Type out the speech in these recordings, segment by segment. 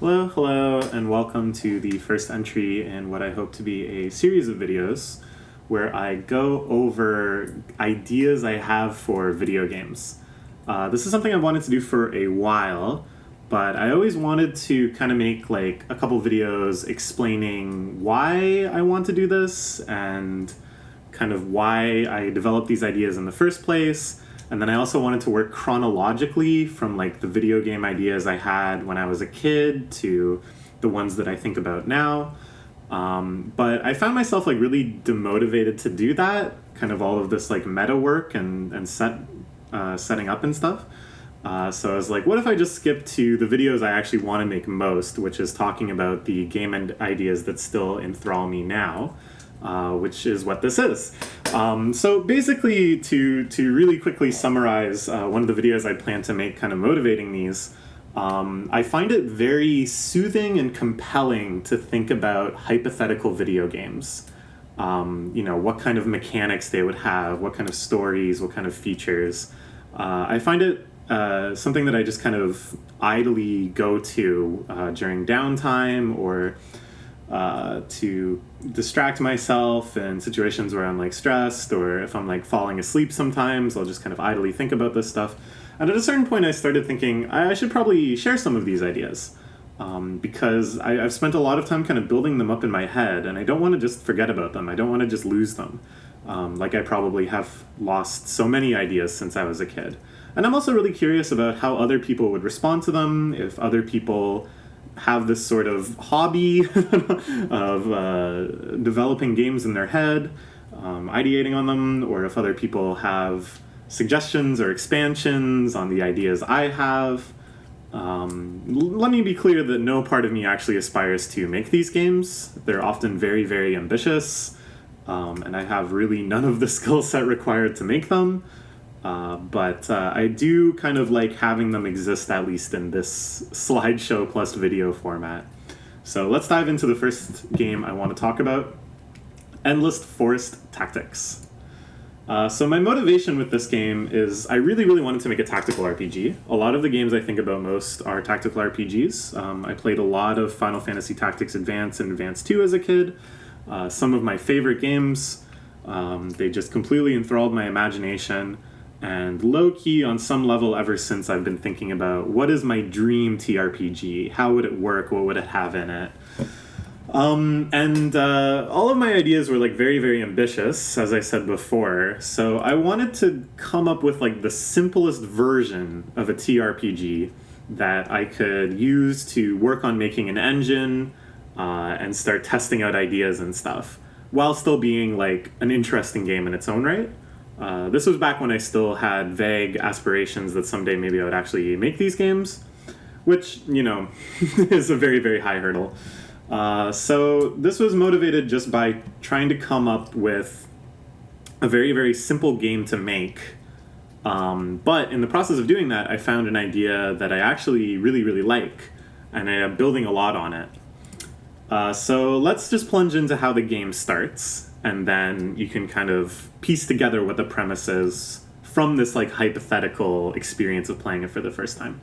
Hello, hello, and welcome to the first entry in what I hope to be a series of videos where I go over ideas I have for video games. This is something I've wanted to do for a while, but I always wanted to kind of make like a couple videos explaining why I want to do this and kind of why I developed these ideas in the first place. And then I also wanted to work chronologically from like the video game ideas I had when I was a kid to the ones that I think about now. But I found myself like really demotivated to do that, kind of all of this like meta work and setting up and stuff. So I was like, what if I just skip to the videos I actually want to make most, which is talking about the game ideas that still enthrall me now. Which is what this is. So basically, to really quickly summarize one of the videos I plan to make kind of motivating these, I find it very soothing and compelling to think about hypothetical video games. What kind of mechanics they would have, what kind of stories, what kind of features. I find it something that I just kind of idly go to during downtime or to distract myself in situations where I'm like stressed, or if I'm like falling asleep sometimes, I'll just kind of idly think about this stuff. And at a certain point I started thinking I should probably share some of these ideas, because I've spent a lot of time kind of building them up in my head, and I don't want to just forget about them. I don't want to just lose them, like I probably have lost so many ideas since I was a kid. And I'm also really curious about how other people would respond to them, if other people have this sort of hobby of developing games in their head, ideating on them, or if other people have suggestions or expansions on the ideas I have. Let me be clear that no part of me actually aspires to make these games. They're often very, very ambitious, and I have really none of the skill set required to make them. But I do kind of like having them exist, at least in this slideshow plus video format. So let's dive into the first game I want to talk about, Endless Forest Tactics. So my motivation with this game is I really, really wanted to make a tactical RPG. A lot of the games I think about most are tactical RPGs. I played a lot of Final Fantasy Tactics Advance and Advance 2 as a kid. Some of my favorite games, they just completely enthralled my imagination. And low-key, on some level, ever since I've been thinking about what is my dream TRPG? How would it work? What would it have in it? All of my ideas were like very, very ambitious, as I said before. So I wanted to come up with like the simplest version of a TRPG that I could use to work on making an engine and start testing out ideas and stuff, while still being like an interesting game in its own right. This was back when I still had vague aspirations that someday maybe I would actually make these games, which, is a very, very high hurdle. So this was motivated just by trying to come up with a very, very simple game to make. But in the process of doing that, I found an idea that I actually really, really like, and I am building a lot on it. So let's just plunge into how the game starts, and then you can kind of piece together what the premise is from this like hypothetical experience of playing it for the first time.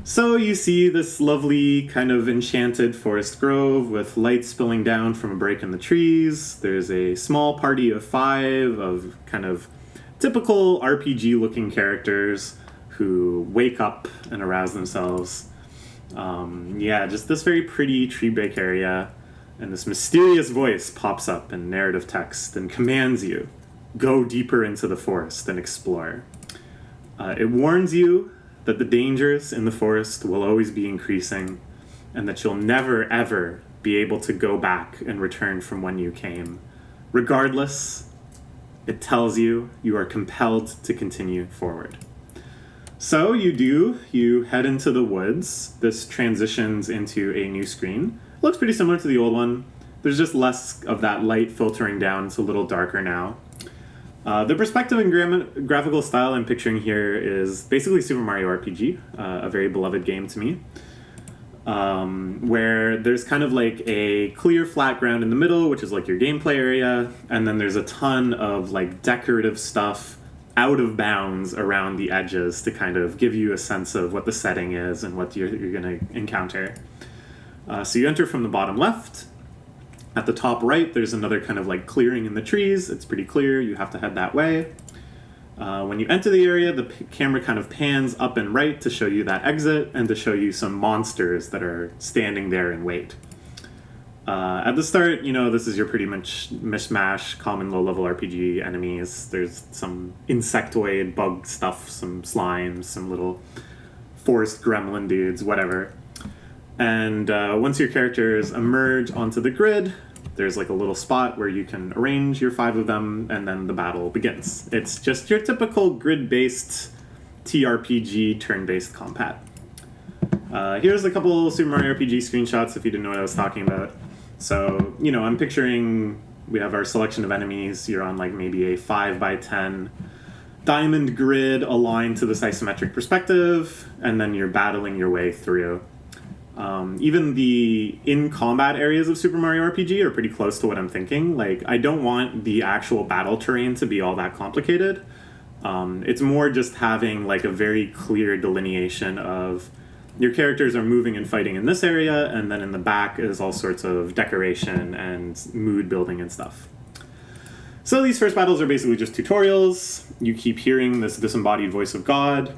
So you see this lovely kind of enchanted forest grove with light spilling down from a break in the trees. There's a small party of 5 of kind of typical RPG looking characters who wake up and arouse themselves. Just this very pretty tree break area. And this mysterious voice pops up in narrative text and commands you, go deeper into the forest and explore. It warns you that the dangers in the forest will always be increasing, and that you'll never, ever be able to go back and return from when you came. Regardless, it tells you you are compelled to continue forward. So you head into the woods. This transitions into a new screen. Looks pretty similar to the old one. There's just less of that light filtering down. It's a little darker now. The perspective and graphical style I'm picturing here is basically Super Mario RPG, a very beloved game to me, where there's kind of like a clear flat ground in the middle, which is like your gameplay area, and then there's a ton of like decorative stuff out of bounds around the edges to kind of give you a sense of what the setting is and what you're going to encounter. So you enter from the bottom left. At the top right, there's another kind of like clearing in the trees. It's pretty clear. You have to head that way. When you enter the area, the camera kind of pans up and right to show you that exit and to show you some monsters that are standing there and wait. At the start, this is your pretty much mishmash, common low-level RPG enemies. There's some insectoid bug stuff, some slimes, some little forest gremlin dudes, whatever. And once your characters emerge onto the grid, there's like a little spot where you can arrange your 5 of them, and then the battle begins. It's just your typical grid-based TRPG turn-based combat. Here's a couple Super Mario RPG screenshots if you didn't know what I was talking about. So, I'm picturing we have our selection of enemies. You're on like maybe a 5x10 diamond grid aligned to this isometric perspective, and then you're battling your way through. Even the in-combat areas of Super Mario RPG are pretty close to what I'm thinking. Like, I don't want the actual battle terrain to be all that complicated. It's more just having like a very clear delineation of your characters are moving and fighting in this area, and then in the back is all sorts of decoration and mood building and stuff. So these first battles are basically just tutorials. You keep hearing this disembodied voice of God.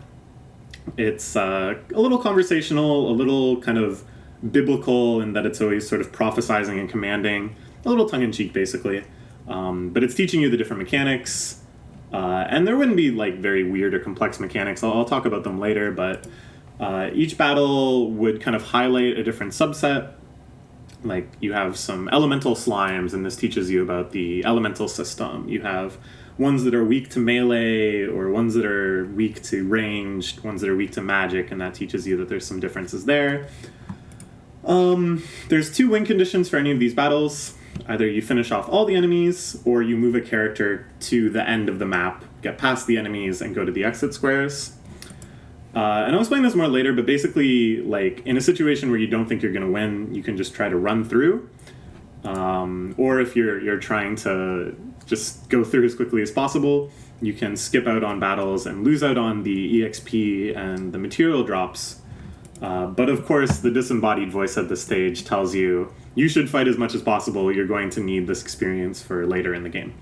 It's a little conversational, a little kind of biblical in that it's always sort of prophesizing and commanding, a little tongue-in-cheek basically. But it's teaching you the different mechanics, and there wouldn't be like very weird or complex mechanics. I'll talk about them later, but each battle would kind of highlight a different subset. Like, you have some elemental slimes, and this teaches you about the elemental system. You have ones that are weak to melee, or ones that are weak to ranged, ones that are weak to magic, and that teaches you that there's some differences there. There's 2 win conditions for any of these battles. Either you finish off all the enemies, or you move a character to the end of the map, get past the enemies, and go to the exit squares. And I'll explain this more later, but basically, like, in a situation where you don't think you're going to win, you can just try to run through. Or if you're trying to just go through as quickly as possible, you can skip out on battles and lose out on the EXP and the material drops. But of course, the disembodied voice at this stage tells you should fight as much as possible. You're going to need this experience for later in the game.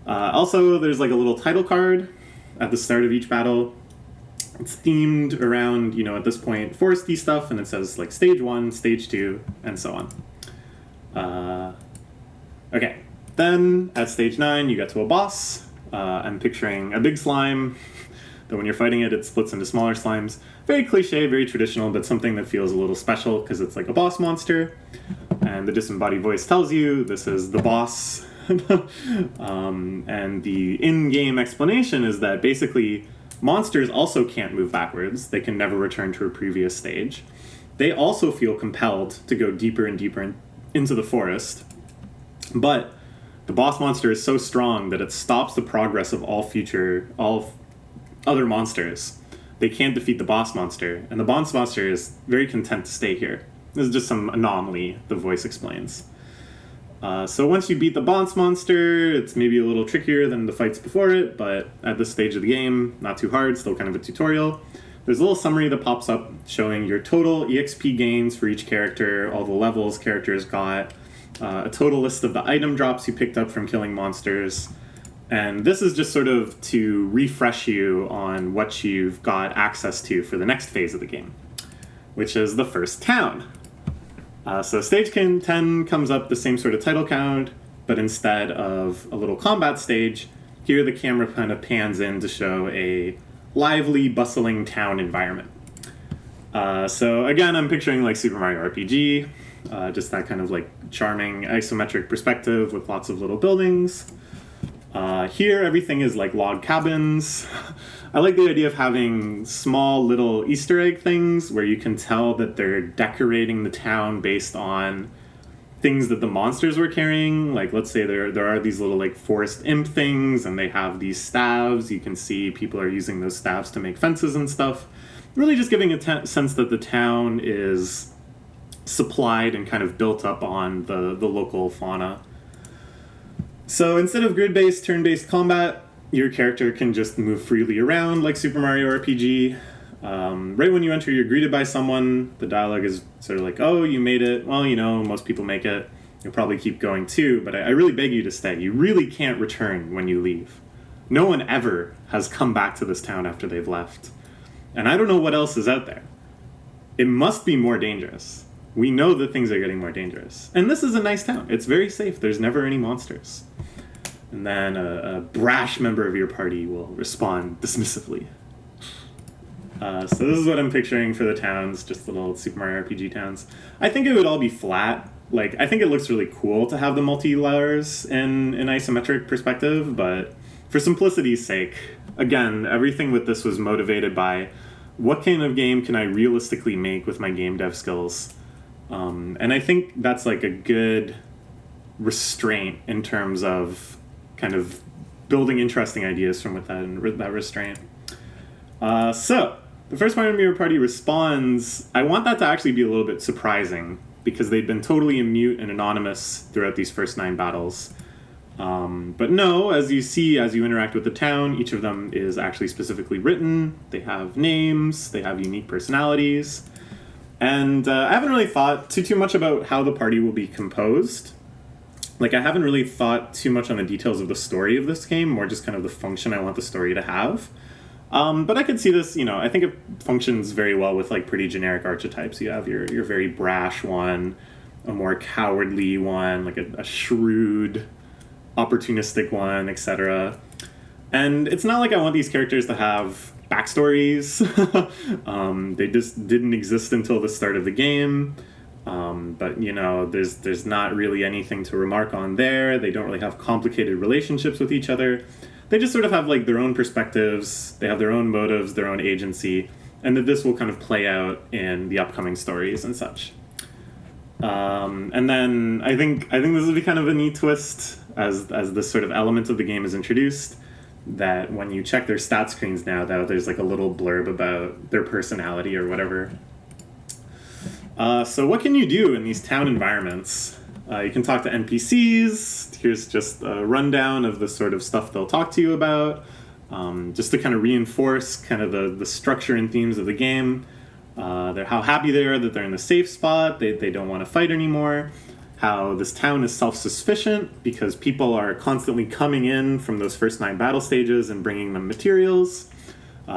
Also, there's like a little title card at the start of each battle. It's themed around, at this point, foresty stuff, and it says like stage 1, stage 2, and so on. Okay, then at stage 9, you get to a boss. I'm picturing a big slime that when you're fighting it, it splits into smaller slimes. Very cliche, very traditional, but something that feels a little special because it's like a boss monster. And the disembodied voice tells you this is the boss. And the in-game explanation is that basically monsters also can't move backwards. They can never return to a previous stage. They also feel compelled to go deeper and deeper into the forest. But the boss monster is so strong that it stops the progress of all other monsters. They can't defeat the boss monster, and the boss monster is very content to stay here. This is just some anomaly, the voice explains. So once you beat the boss monster, it's maybe a little trickier than the fights before it, but at this stage of the game, not too hard, still kind of a tutorial. There's a little summary that pops up showing your total EXP gains for each character, all the levels characters got, a total list of the item drops you picked up from killing monsters, and this is just sort of to refresh you on what you've got access to for the next phase of the game, which is the first town. So stage 10 comes up the same sort of title count, but instead of a little combat stage, here the camera kind of pans in to show a lively, bustling town environment. So again, I'm picturing like Super Mario RPG, just that kind of like charming isometric perspective with lots of little buildings. Here, everything is like log cabins. I like the idea of having small little Easter egg things where you can tell that they're decorating the town based on things that the monsters were carrying. Like, let's say there are these little like forest imp things, and they have these staves. You can see people are using those staves to make fences and stuff. Really just giving a sense that the town is supplied and kind of built up on the local fauna. So instead of grid-based, turn-based combat, your character can just move freely around like Super Mario RPG. Right when you enter, you're greeted by someone. The dialogue is sort of like, oh, you made it. Well, most people make it. You'll probably keep going too, but I really beg you to stay. You really can't return when you leave. No one ever has come back to this town after they've left. And I don't know what else is out there. It must be more dangerous. We know that things are getting more dangerous. And this is a nice town. It's very safe. There's never any monsters. And then a brash member of your party will respond dismissively. So this is what I'm picturing for the towns, just little Super Mario RPG towns. I think it would all be flat. Like, I think it looks really cool to have the multi-layers in an isometric perspective, but for simplicity's sake, again, everything with this was motivated by what kind of game can I realistically make with my game dev skills? And I think that's like a good restraint in terms of kind of building interesting ideas from within that restraint. So, the first part of your party responds. I want that to actually be a little bit surprising because they've been totally mute and anonymous throughout these first 9 battles. But no, as you see, as you interact with the town, each of them is actually specifically written. They have names, they have unique personalities. And I haven't really thought too much about how the party will be composed. Like, I haven't really thought too much on the details of the story of this game, more just kind of the function I want the story to have. But I could see this, I think it functions very well with, like, pretty generic archetypes. You have your very brash one, a more cowardly one, like a shrewd, opportunistic one, etc. And it's not like I want these characters to have backstories. They just didn't exist until the start of the game. But there's not really anything to remark on there. They don't really have complicated relationships with each other. They just sort of have like their own perspectives. They have their own motives, their own agency, and that this will kind of play out in the upcoming stories and such. And then I think this would be kind of a neat twist as this sort of element of the game is introduced, that when you check their stat screens now, that there's like a little blurb about their personality or whatever. So what can you do in these town environments? You can talk to NPCs. Here's just a rundown of the sort of stuff they'll talk to you about, just to kind of reinforce kind of the structure and themes of the game. How happy they are that they're in a safe spot. They don't want to fight anymore. How this town is self-sufficient because people are constantly coming in from those first 9 battle stages and bringing them materials.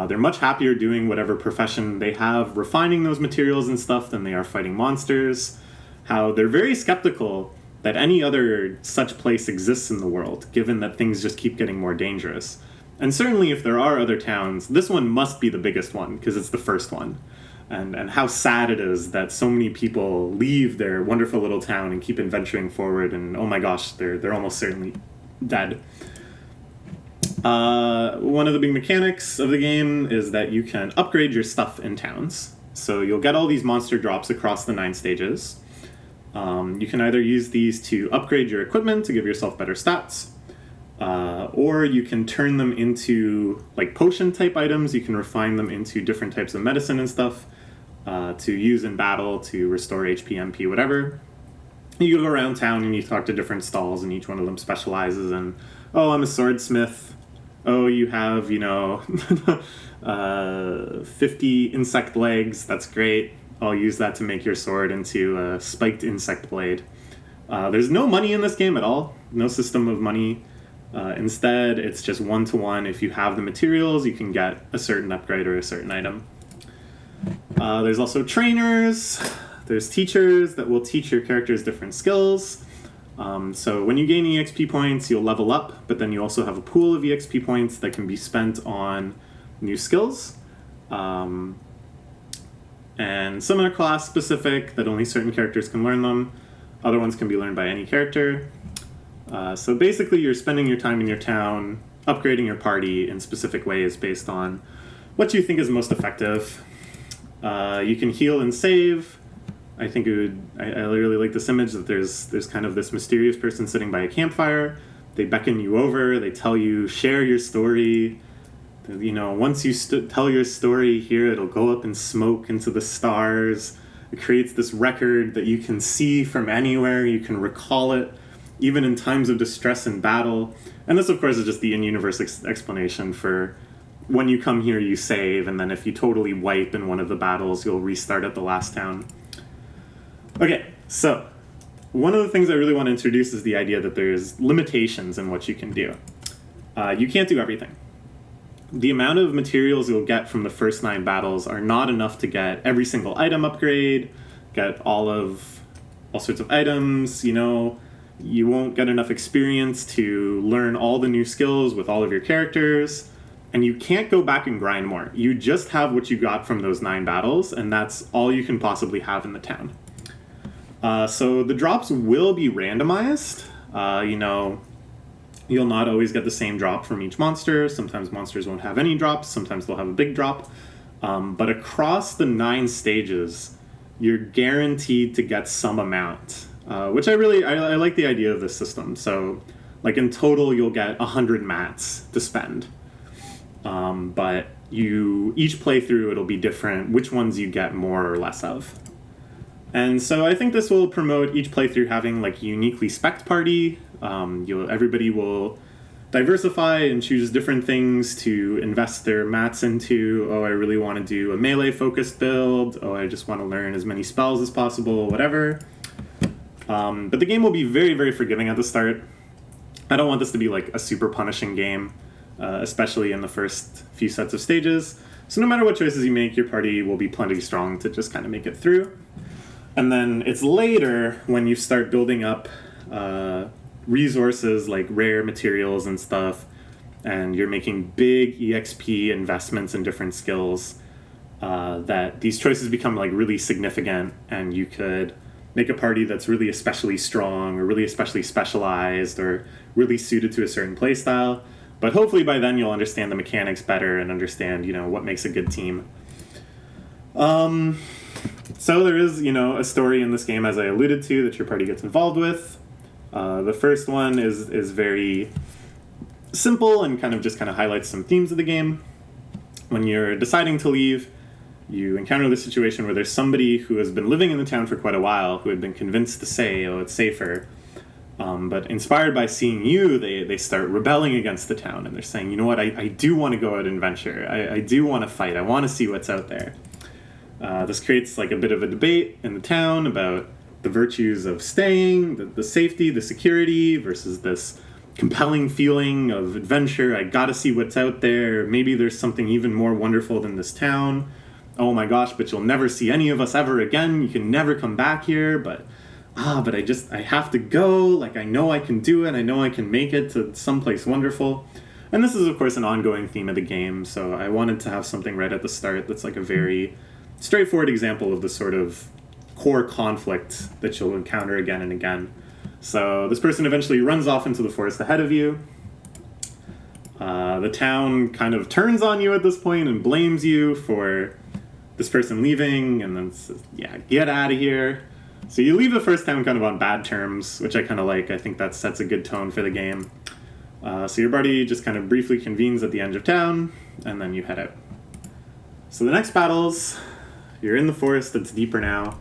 They're much happier doing whatever profession they have, refining those materials and stuff, than they are fighting monsters. How they're very skeptical that any other such place exists in the world, given that things just keep getting more dangerous. And certainly if there are other towns, this one must be the biggest one, because it's the first one. And how sad it is that so many people leave their wonderful little town and keep adventuring forward, and oh my gosh, they're almost certainly dead. One of the big mechanics of the game is that you can upgrade your stuff in towns. So you'll get all these monster drops across the 9 stages. You can either use these to upgrade your equipment to give yourself better stats, or you can turn them into like potion type items. You can refine them into different types of medicine and stuff to use in battle to restore HP, MP, whatever. You go around town and you talk to different stalls, and each one of them specializes in, oh, I'm a swordsmith. Oh, you have, 50 insect legs. That's great. I'll use that to make your sword into a spiked insect blade. There's no money in this game at all. No system of money. Instead, it's just 1-to-1. If you have the materials, you can get a certain upgrade or a certain item. There's also trainers. There's teachers that will teach your characters different skills. So when you gain EXP points, you'll level up, but then you also have a pool of EXP points that can be spent on new skills. And some are class specific, that only certain characters can learn them. Other ones can be learned by any character. So basically you're spending your time in your town, upgrading your party in specific ways based on what you think is most effective. You can heal and save. I think I really like this image that there's kind of this mysterious person sitting by a campfire. They beckon you over, they tell you, share your story. Once you tell your story here, it'll go up in smoke into the stars. It creates this record that you can see from anywhere. You can recall it. even in times of distress and battle. And this, of course, is just the in-universe explanation for when you come here, you save, and then if you totally wipe in one of the battles, you'll restart at the last town. Okay, so one of the things I really want to introduce is the idea that there's limitations in what you can do. You can't do everything. The amount of materials you'll get from the first 9 battles are not enough to get every single item upgrade, get all sorts of items, you won't get enough experience to learn all the new skills with all of your characters, and you can't go back and grind more. You just have what you got from those 9 battles, and that's all you can possibly have in the town. So the drops will be randomized. You'll not always get the same drop from each monster. Sometimes monsters won't have any drops. Sometimes they'll have a big drop. But across the 9 stages, you're guaranteed to get some amount, which I like the idea of this system. So, like in total, you'll get 100 mats to spend. But each playthrough, it'll be different which ones you get more or less of. And so I think this will promote each playthrough having like a uniquely spec'd party. Everybody will diversify and choose different things to invest their mats into. Oh, I really want to do a melee focused build. Oh, I just want to learn as many spells as possible, whatever. But the game will be very, very forgiving at the start. I don't want this to be like a super punishing game, especially in the first few sets of stages. So no matter what choices you make, your party will be plenty strong to just kind of make it through. And then it's later when you start building up resources like rare materials and stuff, and you're making big EXP investments in different skills, that these choices become like really significant, and you could make a party that's really especially strong or really especially specialized or really suited to a certain playstyle. But hopefully by then you'll understand the mechanics better and understand, what makes a good team. So there is, a story in this game, as I alluded to, that your party gets involved with. The first one is very simple and kind of highlights some themes of the game. When you're deciding to leave, you encounter the situation where there's somebody who has been living in the town for quite a while who had been convinced to say, oh, it's safer. But inspired by seeing you, they start rebelling against the town, and they're saying, you know what, I do want to go out and venture. I do want to fight. I want to see what's out there. This creates like a bit of a debate in the town about the virtues of staying, the safety, the security, versus this compelling feeling of adventure. I gotta see what's out there. Maybe there's something even more wonderful than this town. Oh my gosh, but you'll never see any of us ever again. You can never come back here, but I have to go. Like, I know I can do it. I know I can make it to someplace wonderful. And this is, of course, an ongoing theme of the game, so I wanted to have something right at the start that's like a very straightforward example of the sort of core conflict that you'll encounter again and again. So this person eventually runs off into the forest ahead of you. The town kind of turns on you at this point and blames you for this person leaving, and then says, yeah, get out of here. So you leave the first town kind of on bad terms, which I kind of like. I think that sets a good tone for the game. So your party just kind of briefly convenes at the edge of town, and then you head out. So the next battles, you're in the forest that's deeper now.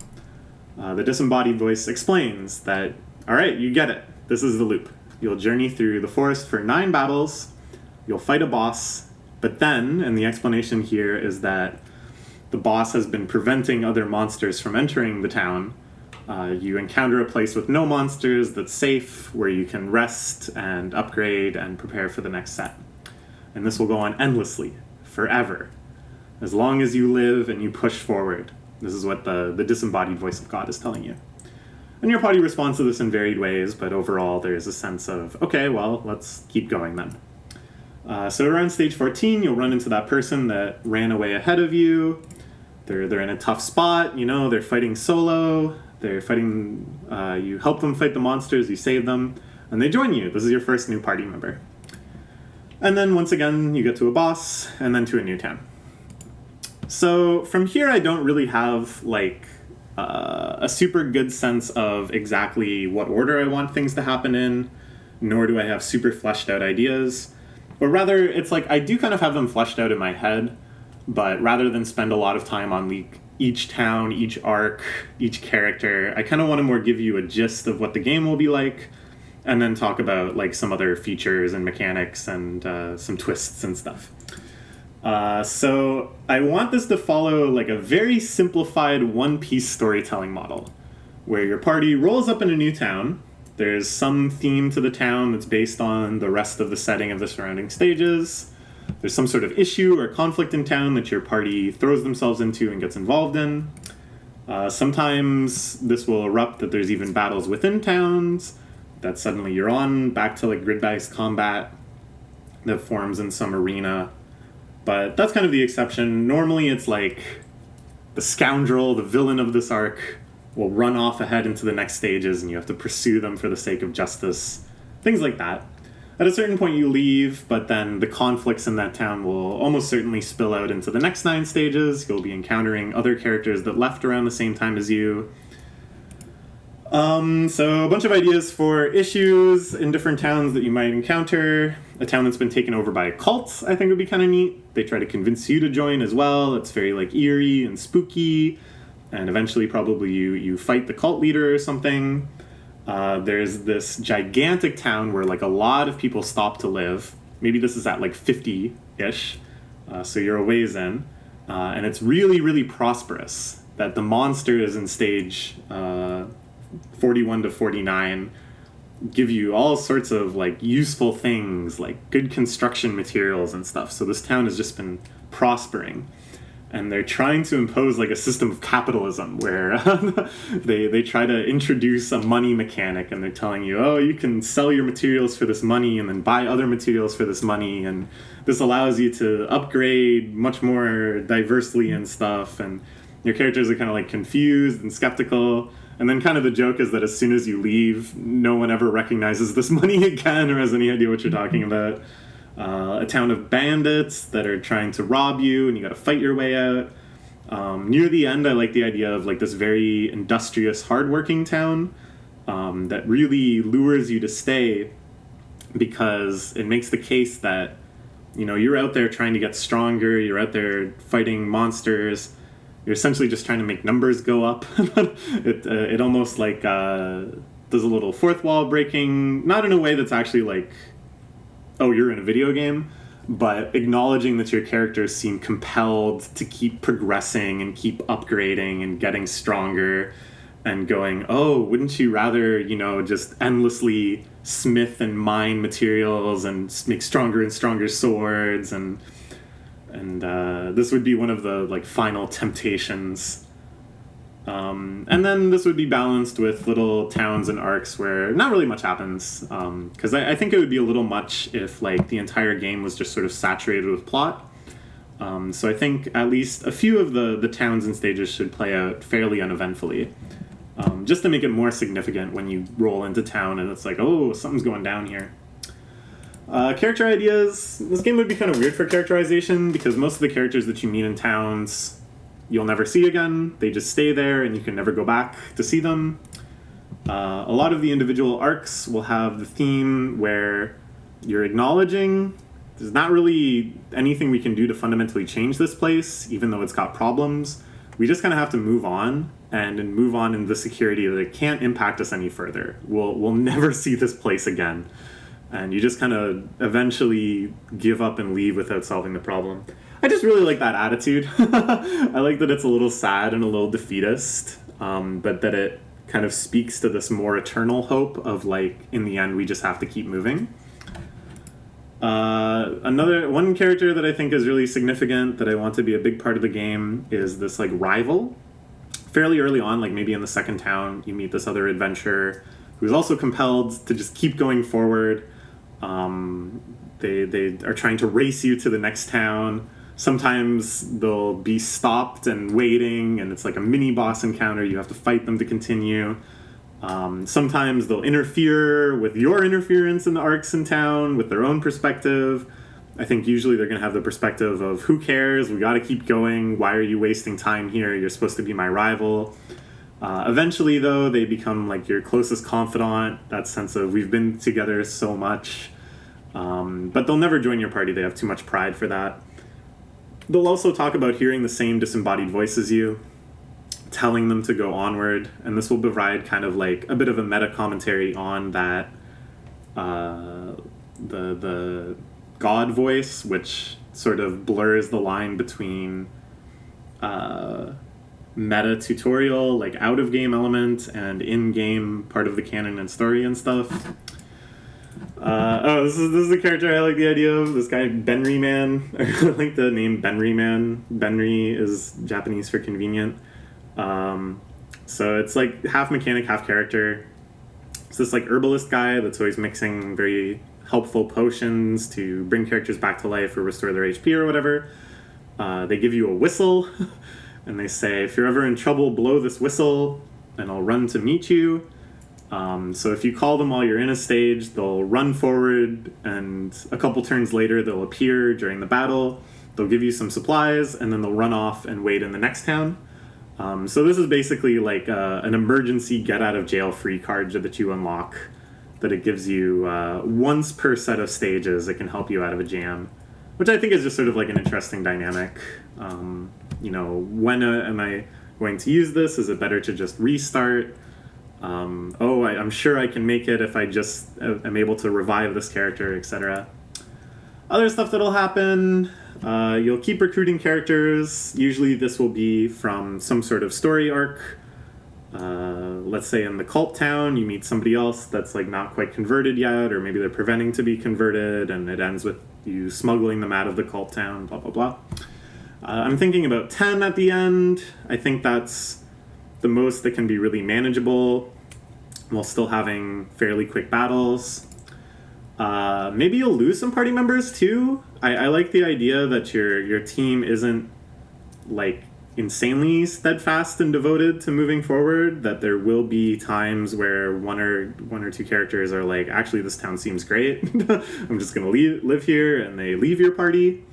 The disembodied voice explains that, all right, you get it. This is the loop. You'll journey through the forest for 9 battles. You'll fight a boss. But then, and the explanation here is that the boss has been preventing other monsters from entering the town. You encounter a place with no monsters that's safe, where you can rest and upgrade and prepare for the next set. And this will go on endlessly, forever, as long as you live and you push forward. This is what the disembodied voice of God is telling you. And your party responds to this in varied ways, but overall there's a sense of, okay, well, let's keep going then. So around stage 14, you'll run into that person that ran away ahead of you. They're in a tough spot, they're fighting solo. They're fighting, you help them fight the monsters, you save them, and they join you. This is your first new party member. And then once again, you get to a boss, and then to a new town. So from here, I don't really have a super good sense of exactly what order I want things to happen in, nor do I have super fleshed out ideas. Or rather, it's like I do kind of have them fleshed out in my head, but rather than spend a lot of time on each town, each arc, each character, I kind of want to more give you a gist of what the game will be like, and then talk about like some other features and mechanics and some twists and stuff. So I want this to follow like a very simplified one-piece storytelling model, where your party rolls up in a new town. There's some theme to the town that's based on the rest of the setting of the surrounding stages. There's some sort of issue or conflict in town that your party throws themselves into and gets involved in. Sometimes this will erupt that there's even battles within towns, that suddenly you're on back to like grid-based combat that forms in some arena. But that's kind of the exception. Normally it's like the scoundrel, the villain of this arc, will run off ahead into the next stages and you have to pursue them for the sake of justice. Things like that. At a certain point you leave, but then the conflicts in that town will almost certainly spill out into the next 9 stages. You'll be encountering other characters that left around the same time as you. So a bunch of ideas for issues in different towns that you might encounter. A town that's been taken over by a cult, I think would be kind of neat. They try to convince you to join as well. It's very like eerie and spooky. And eventually probably you fight the cult leader or something. There's this gigantic town where like a lot of people stop to live. Maybe this is at like 50-ish. So you're a ways in. And it's really, really prosperous. That the monsters in stage 41 to 49 give you all sorts of like useful things, like good construction materials and stuff. So this town has just been prospering. And they're trying to impose like a system of capitalism where they try to introduce a money mechanic, and they're telling you, oh, you can sell your materials for this money and then buy other materials for this money, and this allows you to upgrade much more diversely and stuff. And your characters are kind of like confused and skeptical. And then kind of the joke is that as soon as you leave, no one ever recognizes this money again or has any idea what you're talking about. A town of bandits that are trying to rob you, and you got to fight your way out. Near the end, I like the idea of like this very industrious, hardworking town that really lures you to stay, because it makes the case that, you know, you're out there trying to get stronger, you're out there fighting monsters, you're essentially just trying to make numbers go up. It almost like does a little fourth wall breaking, not in a way that's actually like, oh, you're in a video game, but acknowledging that your characters seem compelled to keep progressing and keep upgrading and getting stronger, and going, oh, wouldn't you rather, you know, just endlessly smith and mine materials and make stronger and stronger swords, and this would be one of the like final temptations. And then this would be balanced with little towns and arcs where not really much happens, because I think it would be a little much if like the entire game was just sort of saturated with plot. So I think at least a few of the towns and stages should play out fairly uneventfully, just to make it more significant when you roll into town and it's like, oh, something's going down here. Character ideas. This game would be kind of weird for characterization, because most of the characters that you meet in towns you'll never see again. They just stay there and you can never go back to see them. A lot of the individual arcs will have the theme where you're acknowledging there's not really anything we can do to fundamentally change this place, even though it's got problems. We just kind of have to move on and move on in the security that it can't impact us any further. We'll never see this place again. And you just kind of eventually give up and leave without solving the problem. I just really like that attitude. I like that it's a little sad and a little defeatist, but that it kind of speaks to this more eternal hope of like, in the end, we just have to keep moving. One character that I think is really significant that I want to be a big part of the game is this like rival. Fairly early on, like maybe in the second town, you meet this other adventurer who's also compelled to just keep going forward. They are trying to race you to the next town. Sometimes they'll be stopped and waiting, and it's like a mini boss encounter. You have to fight them to continue. Sometimes they'll interfere with your interference in the arcs in town with their own perspective. I think usually they're going to have the perspective of, who cares? We got to keep going. Why are you wasting time here? You're supposed to be my rival. Eventually, though, they become like your closest confidant, that sense of we've been together so much. But they'll never join your party. They have too much pride for that. They'll also talk about hearing the same disembodied voice as you, telling them to go onward, and this will provide kind of like a bit of a meta commentary on that the God voice, which sort of blurs the line between meta tutorial, like out of game element, and in game part of the canon and story and stuff. This is a character I like the idea of. This guy Benry Man. I really like the name Benry Man. Benry is Japanese for convenient. So it's like half mechanic, half character. It's this like herbalist guy that's always mixing very helpful potions to bring characters back to life or restore their HP or whatever. They give you a whistle, and they say, if you're ever in trouble, blow this whistle, and I'll run to meet you. So if you call them while you're in a stage, they'll run forward, and a couple turns later, they'll appear during the battle. They'll give you some supplies, and then they'll run off and wait in the next town. So this is basically like an emergency get-out-of-jail-free card that you unlock, that it gives you once per set of stages. It can help you out of a jam, which I think is just sort of like an interesting dynamic. When am I going to use this? Is it better to just restart? I'm sure I can make it if I just am able to revive this character, etc. Other stuff that'll happen, you'll keep recruiting characters. Usually this will be from some sort of story arc. Let's say in the cult town, you meet somebody else that's like not quite converted yet, or maybe they're preventing to be converted, and it ends with you smuggling them out of the cult town, blah, blah, blah. I'm thinking about 10 at the end. I think that's the most that can be really manageable while still having fairly quick battles. Maybe you'll lose some party members too. I like the idea that your team isn't like insanely steadfast and devoted to moving forward, that there will be times where one or two characters are like, actually this town seems great, I'm just gonna live here, and they leave your party.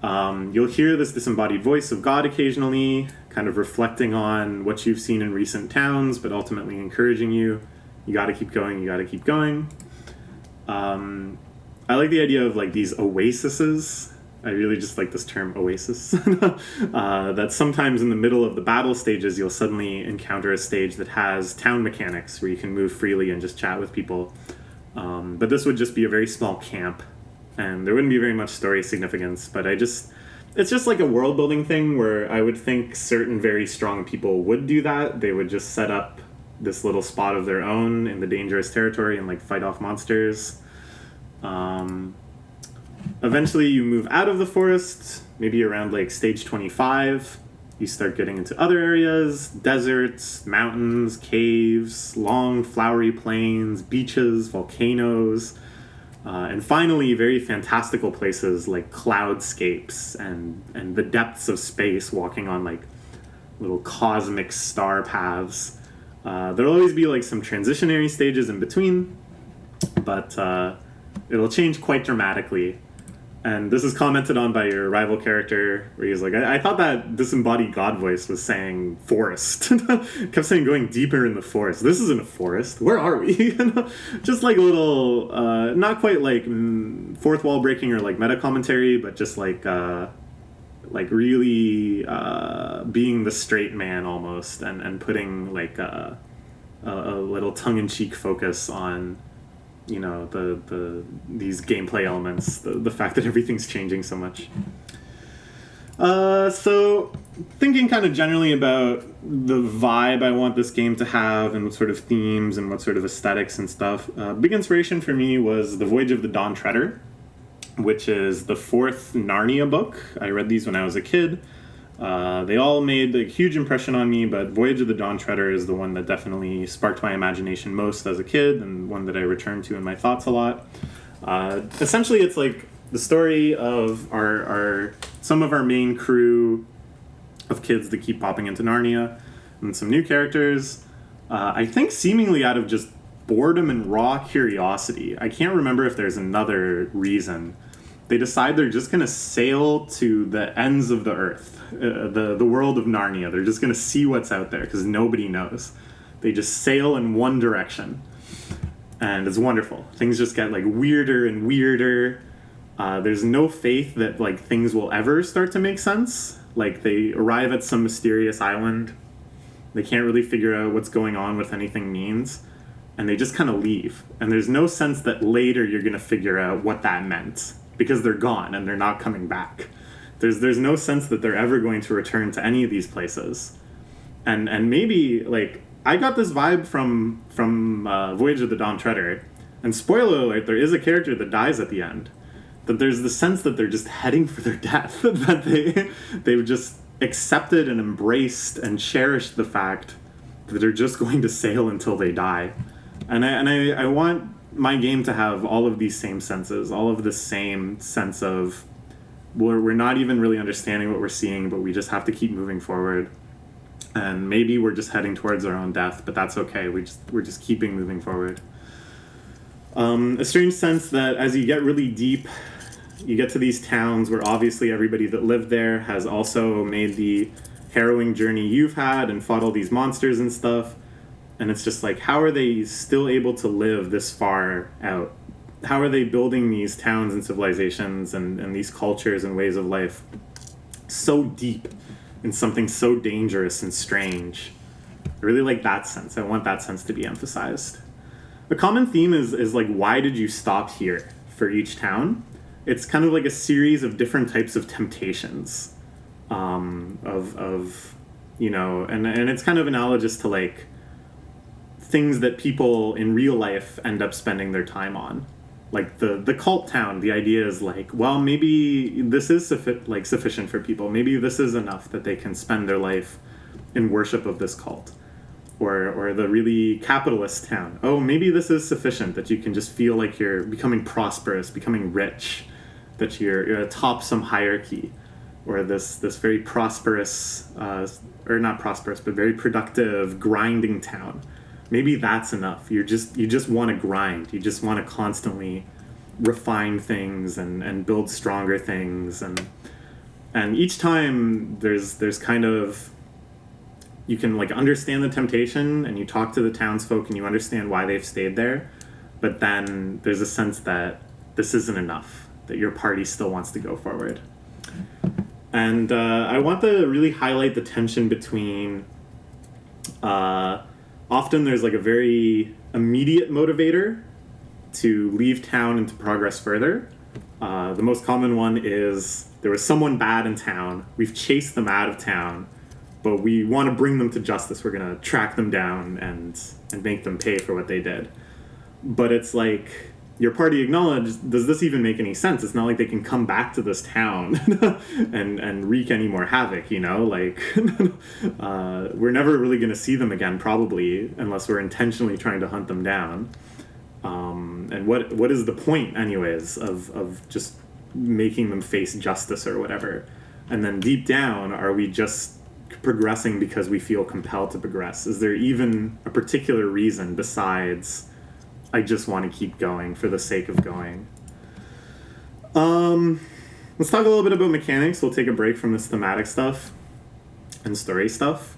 You'll hear this disembodied voice of God occasionally, kind of reflecting on what you've seen in recent towns, but ultimately encouraging you gotta keep going, you gotta keep going. I like the idea of like these oases. I really just like this term oasis. That sometimes in the middle of the battle stages, you'll suddenly encounter a stage that has town mechanics where you can move freely and just chat with people. But this would just be a very small camp, and there wouldn't be very much story significance, but it's just like a world building thing where I would think certain very strong people would do that. They would just set up this little spot of their own in the dangerous territory and like fight off monsters. Eventually you move out of the forest, maybe around like stage 25. You start getting into other areas, deserts, mountains, caves, long flowery plains, beaches, volcanoes, and finally very fantastical places like cloudscapes and the depths of space, walking on like little cosmic star paths. There'll always be like some transitionary stages in between, but it'll change quite dramatically. And this is commented on by your rival character, where he's like, I thought that disembodied God voice was saying forest. Kept saying going deeper in the forest. This isn't a forest. Where are we? Just like a little, not quite like fourth wall breaking or like meta commentary, but just like really being the straight man almost, and putting like a little tongue-in-cheek focus on, you know, these gameplay elements, the fact that everything's changing so much. So thinking kind of generally about the vibe I want this game to have, and what sort of themes and what sort of aesthetics and stuff, big inspiration for me was The Voyage of the Dawn Treader, which is the fourth Narnia book. I read these when I was a kid. They all made a huge impression on me, but Voyage of the Dawn Treader is the one that definitely sparked my imagination most as a kid, and one that I return to in my thoughts a lot. Essentially, it's like the story of some of our main crew of kids that keep popping into Narnia, and some new characters. I think seemingly out of just boredom and raw curiosity. I can't remember if there's another reason. They decide they're just going to sail to the ends of the earth, the world of Narnia. They're just going to see what's out there because nobody knows. They just sail in one direction, and it's wonderful. Things just get like weirder and weirder. There's no faith that like things will ever start to make sense. Like they arrive at some mysterious island. They can't really figure out what's going on, what anything means. and they just kind of leave. And there's no sense that later you're going to figure out what that meant, because they're gone and they're not coming back. There's no sense that they're ever going to return to any of these places. And maybe, like, I got this vibe from Voyage of the Dawn Treader, and spoiler alert, there is a character that dies at the end. That there's the sense that they're just heading for their death, that they've just accepted and embraced and cherished the fact that they're just going to sail until they die. And I want my game to have all of these same senses, all of this same sense of we're not even really understanding what we're seeing, but we just have to keep moving forward. And maybe we're just heading towards our own death, but that's okay. We're just keeping moving forward. A strange sense that as you get really deep, you get to these towns where obviously everybody that lived there has also made the harrowing journey you've had and fought all these monsters and stuff. And it's just like, how are they still able to live this far out? How are they building these towns and civilizations and these cultures and ways of life so deep in something so dangerous and strange? I really like that sense. I want that sense to be emphasized. A common theme is like, why did you stop here for each town? It's kind of like a series of different types of temptations, of you know, and it's kind of analogous to like things that people in real life end up spending their time on. Like the cult town, the idea is like, well, maybe this is sufficient for people. Maybe this is enough that they can spend their life in worship of this cult. Or the really capitalist town. Oh, maybe this is sufficient, that you can just feel like you're becoming prosperous, becoming rich, that you're atop some hierarchy. Or this very prosperous, or not prosperous, but very productive, grinding town. Maybe that's enough. You just want to grind. You just want to constantly refine things and build stronger things. And each time there's kind of, you can like understand the temptation and you talk to the townsfolk and you understand why they've stayed there. But then there's a sense that this isn't enough, that your party still wants to go forward. And I want to really highlight the tension between, often there's like a very immediate motivator to leave town and to progress further. The most common one is there was someone bad in town. We've chased them out of town, but we want to bring them to justice. We're going to track them down and make them pay for what they did. But it's like, your party acknowledged, does this even make any sense? It's not like they can come back to this town and wreak any more havoc, you know? Like, we're never really going to see them again, probably, unless we're intentionally trying to hunt them down. And what is the point, anyways, of just making them face justice or whatever? And then deep down, are we just progressing because we feel compelled to progress? Is there even a particular reason besides I just want to keep going for the sake of going? Let's talk a little bit about mechanics. We'll take a break from this thematic stuff and story stuff.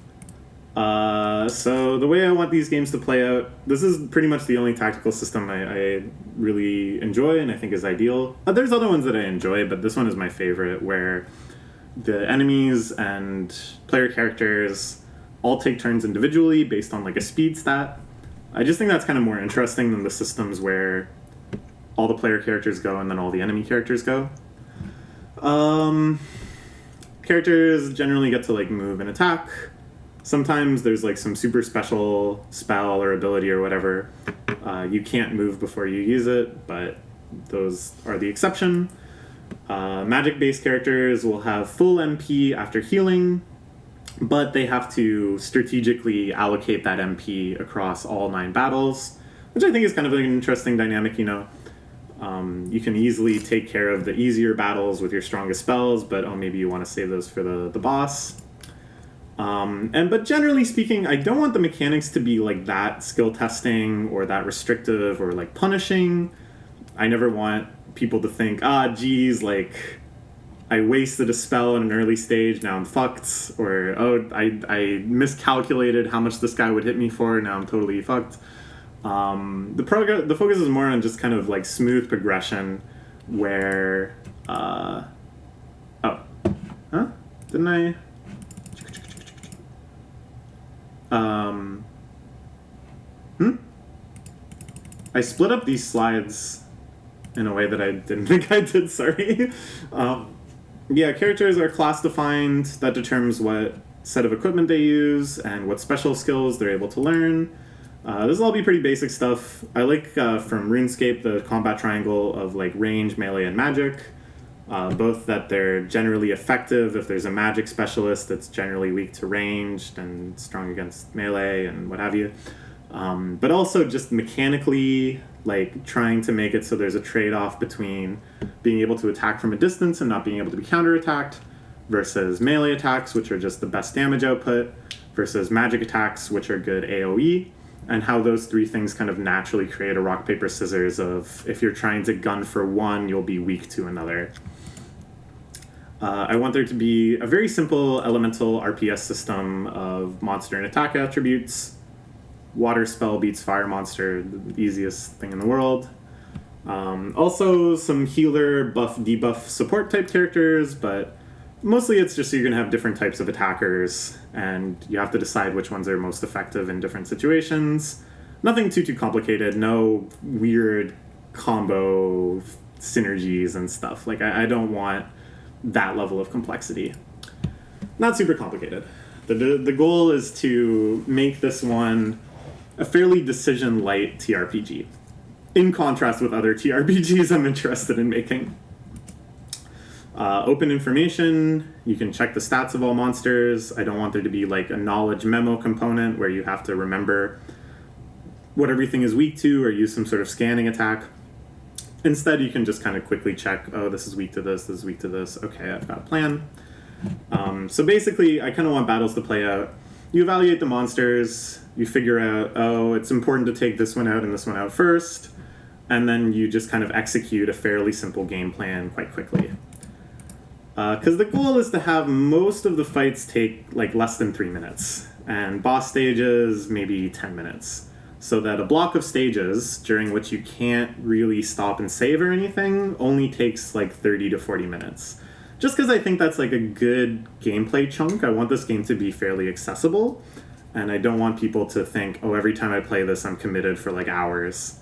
So the way I want these games to play out, this is pretty much the only tactical system I really enjoy and I think is ideal. There's other ones that I enjoy, but this one is my favorite, where the enemies and player characters all take turns individually based on like a speed stat. I just think that's kind of more interesting than the systems where all the player characters go and then all the enemy characters go. Characters generally get to like move and attack. Sometimes there's like some super special spell or ability or whatever. You can't move before you use it, but those are the exception. Magic-based characters will have full MP after healing, but they have to strategically allocate that MP across all 9 battles, which I think is kind of an interesting dynamic, you know. You can easily take care of the easier battles with your strongest spells, but maybe you want to save those for the boss. But generally speaking, I don't want the mechanics to be like that skill testing or that restrictive or like punishing. I never want people to think, geez, like I wasted a spell in an early stage, now I'm fucked, or I miscalculated how much this guy would hit me for, now I'm totally fucked. The focus is more on just kind of like smooth progression, where didn't I? I split up these slides in a way that I didn't think I did, sorry. Yeah, characters are class defined. That determines what set of equipment they use and what special skills they're able to learn. This will all be pretty basic stuff. I like from RuneScape the combat triangle of like range, melee, and magic. Both that they're generally effective. If there's a magic specialist that's generally weak to ranged and strong against melee and what have you. But also just mechanically, like trying to make it so there's a trade-off between being able to attack from a distance and not being able to be counterattacked versus melee attacks, which are just the best damage output, versus magic attacks, which are good AoE, and how those three things kind of naturally create a rock, paper, scissors of if you're trying to gun for one, you'll be weak to another. I want there to be a very simple elemental RPS system of monster and attack attributes. Water spell beats fire monster, the easiest thing in the world. Also some healer, buff, debuff, support type characters, but mostly it's just so you're going to have different types of attackers, and you have to decide which ones are most effective in different situations. Nothing too complicated, no weird combo synergies and stuff. Like, I don't want that level of complexity. Not super complicated. The goal is to make this one a fairly decision-light TRPG, in contrast with other TRPGs I'm interested in making. Open information, you can check the stats of all monsters. I don't want there to be like a knowledge memo component where you have to remember what everything is weak to or use some sort of scanning attack. Instead, you can just kind of quickly check, oh, this is weak to this is weak to this. Okay, I've got a plan. So basically, I kind of want battles to play out. You evaluate the monsters, you figure out, oh, it's important to take this one out and this one out first, and then you just kind of execute a fairly simple game plan quite quickly. Because the goal is to have most of the fights take like less than 3 minutes, and boss stages maybe 10 minutes. So that a block of stages, during which you can't really stop and save or anything, only takes like 30 to 40 minutes. Just because I think that's like a good gameplay chunk. I want this game to be fairly accessible, and I don't want people to think, oh, every time I play this, I'm committed for like hours.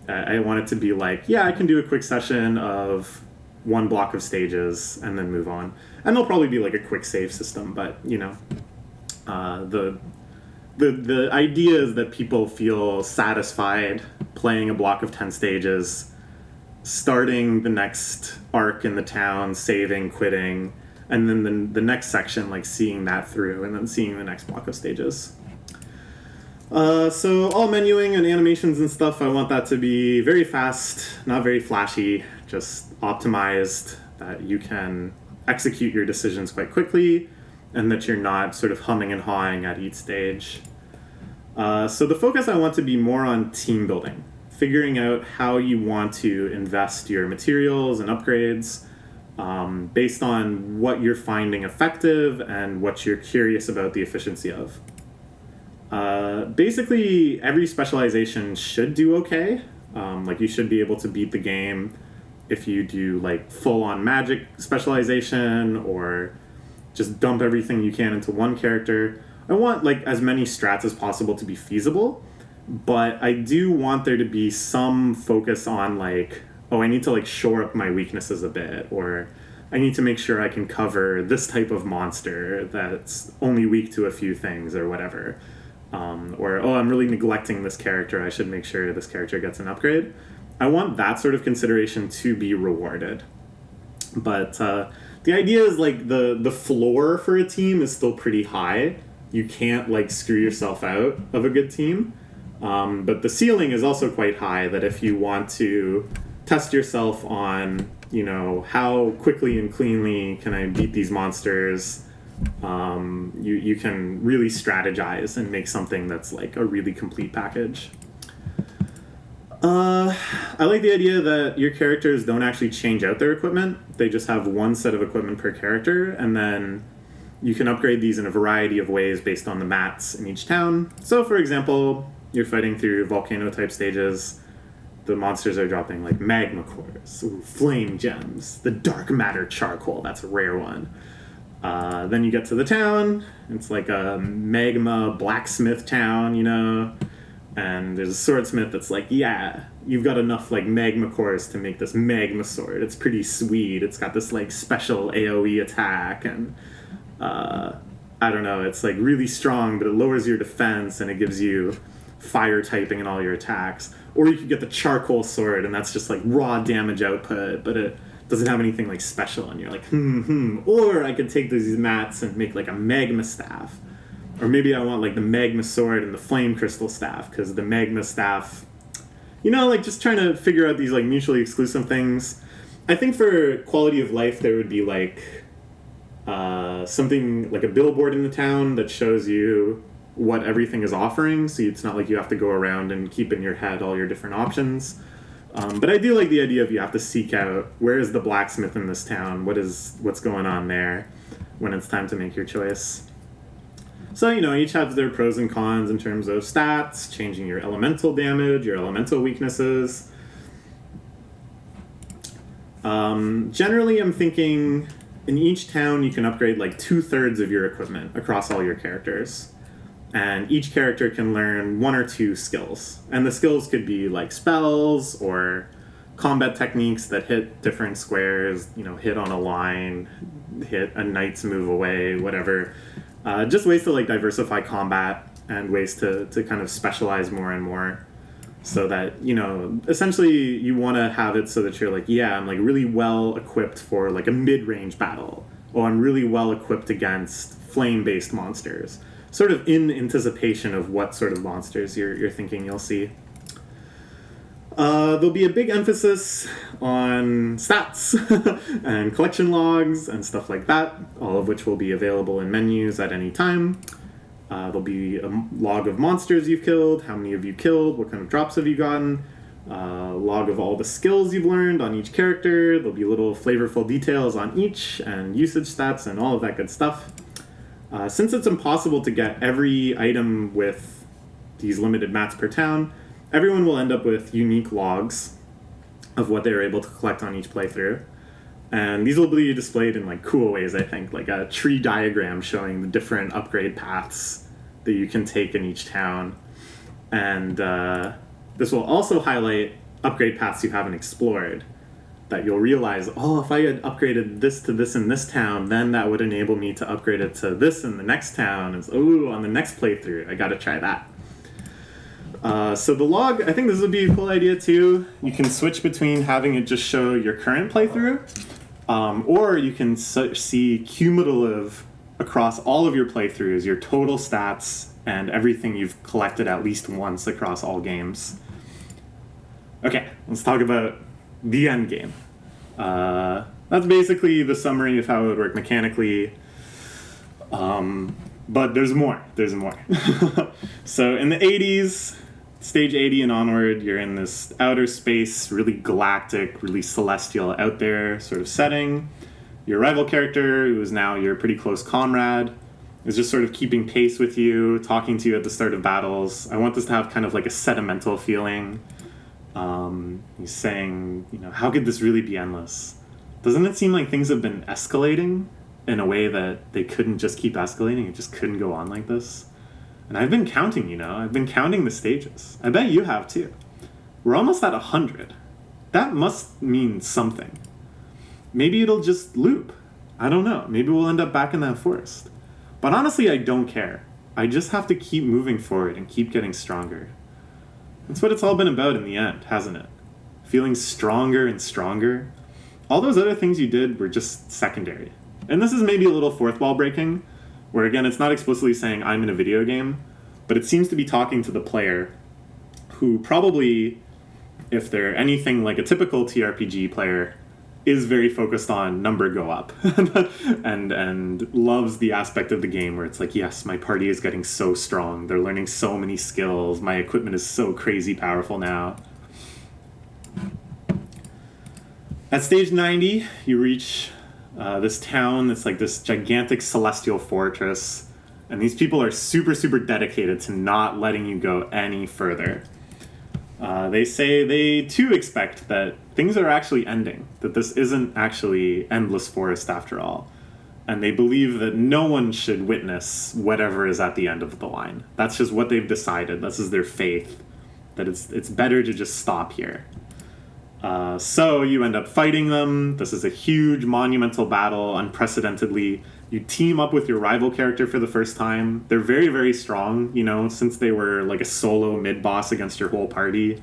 I want it to be like, yeah, I can do a quick session of one block of stages and then move on. And there'll probably be like a quick save system, but you know, the idea is that people feel satisfied playing a block of 10 stages, starting the next arc in the town, saving, quitting, and then the next section, like seeing that through, and then seeing the next block of stages. So all menuing and animations and stuff, I want that to be very fast, not very flashy, just optimized, that you can execute your decisions quite quickly, and that you're not sort of humming and hawing at each stage. So the focus I want to be more on team building, figuring out how you want to invest your materials and upgrades based on what you're finding effective and what you're curious about the efficiency of. Basically, every specialization should do okay. Like, you should be able to beat the game if you do like full-on magic specialization or just dump everything you can into one character. I want like as many strats as possible to be feasible, but I do want there to be some focus on like, oh, I need to like shore up my weaknesses a bit, or I need to make sure I can cover this type of monster that's only weak to a few things or whatever. Or, oh, I'm really neglecting this character, I should make sure this character gets an upgrade. I want that sort of consideration to be rewarded. But the idea is like the floor for a team is still pretty high. You can't like screw yourself out of a good team. But the ceiling is also quite high, that if you want to test yourself on, you know, how quickly and cleanly can I beat these monsters, you can really strategize and make something that's like a really complete package. I like the idea that your characters don't actually change out their equipment. They just have one set of equipment per character, and then you can upgrade these in a variety of ways based on the mats in each town. So, for example, you're fighting through volcano-type stages. The monsters are dropping like magma cores, flame gems, the dark matter charcoal, that's a rare one. Then you get to the town, it's like a magma blacksmith town, you know. And there's a swordsmith that's like, yeah, you've got enough like magma cores to make this magma sword. It's pretty sweet. It's got this like special AoE attack, and I don't know, it's like really strong, but it lowers your defense and it gives you fire typing in all your attacks. Or you could get the charcoal sword, and that's just like raw damage output, but it doesn't have anything like special, and you're like, Or I could take these mats and make like a magma staff. Or maybe I want like the magma sword and the flame crystal staff, because the magma staff, like just trying to figure out these like mutually exclusive things. I think for quality of life, there would be like something like a billboard in the town that shows you what everything is offering, so it's not like you have to go around and keep in your head all your different options. But I do like the idea of you have to seek out, where is the blacksmith in this town? What's going on there when it's time to make your choice? So, each have their pros and cons in terms of stats, changing your elemental damage, your elemental weaknesses. Generally, I'm thinking in each town you can upgrade like 2/3 of your equipment across all your characters. And each character can learn 1 or 2 skills. And the skills could be like spells or combat techniques that hit different squares, hit on a line, hit a knight's move away, whatever. Just ways to like diversify combat and ways to kind of specialize more and more, so that essentially you want to have it so that you're like, yeah, I'm like really well equipped for like a mid-range battle, or I'm really well equipped against flame-based monsters, sort of in anticipation of what sort of monsters you're thinking you'll see. There'll be a big emphasis on stats and collection logs and stuff like that, all of which will be available in menus at any time. There'll be a log of monsters you've killed, how many have you killed, what kind of drops have you gotten, log of all the skills you've learned on each character. There'll be little flavorful details on each, and usage stats and all of that good stuff. Since it's impossible to get every item with these limited mats per town, everyone will end up with unique logs of what they were able to collect on each playthrough. And these will be displayed in like cool ways, I think, like a tree diagram showing the different upgrade paths that you can take in each town. And this will also highlight upgrade paths you haven't explored, that you'll realize, if I had upgraded this to this in this town, then that would enable me to upgrade it to this in the next town. And on the next playthrough, I gotta try that. So the log, I think this would be a cool idea too. You can switch between having it just show your current playthrough, or you can see cumulative across all of your playthroughs, your total stats, and everything you've collected at least once across all games. Okay, let's talk about the end game. That's basically the summary of how it would work mechanically. But there's more. So in the 80s, stage 80 and onward, you're in this outer space, really galactic, really celestial, out there sort of setting. Your rival character, who is now your pretty close comrade, is just sort of keeping pace with you, talking to you at the start of battles. I want this to have kind of like a sentimental feeling. He's saying, how could this really be endless? Doesn't it seem like things have been escalating in a way that they couldn't just keep escalating? It just couldn't go on like this. And I've been counting, I've been counting the stages. I bet you have too. We're almost at 100. That must mean something. Maybe it'll just loop. I don't know. Maybe we'll end up back in that forest. But honestly, I don't care. I just have to keep moving forward and keep getting stronger. That's what it's all been about in the end, hasn't it? Feeling stronger and stronger. All those other things you did were just secondary. And this is maybe a little fourth wall breaking, where again, it's not explicitly saying I'm in a video game, but it seems to be talking to the player, who probably, if they're anything like a typical TRPG player, is very focused on number go up and loves the aspect of the game where it's like, yes, my party is getting so strong. They're learning so many skills. My equipment is so crazy powerful now. At stage 90, you reach this town that's like this gigantic celestial fortress. And these people are super, super dedicated to not letting you go any further. They say they too expect that things are actually ending, that this isn't actually endless forest after all. And they believe that no one should witness whatever is at the end of the line. That's just what they've decided. This is their faith. that it's better to just stop here. So you end up fighting them. This is a huge monumental battle, unprecedentedly. You team up with your rival character for the first time. They're very, very strong, you know, since they were like a solo mid-boss against your whole party.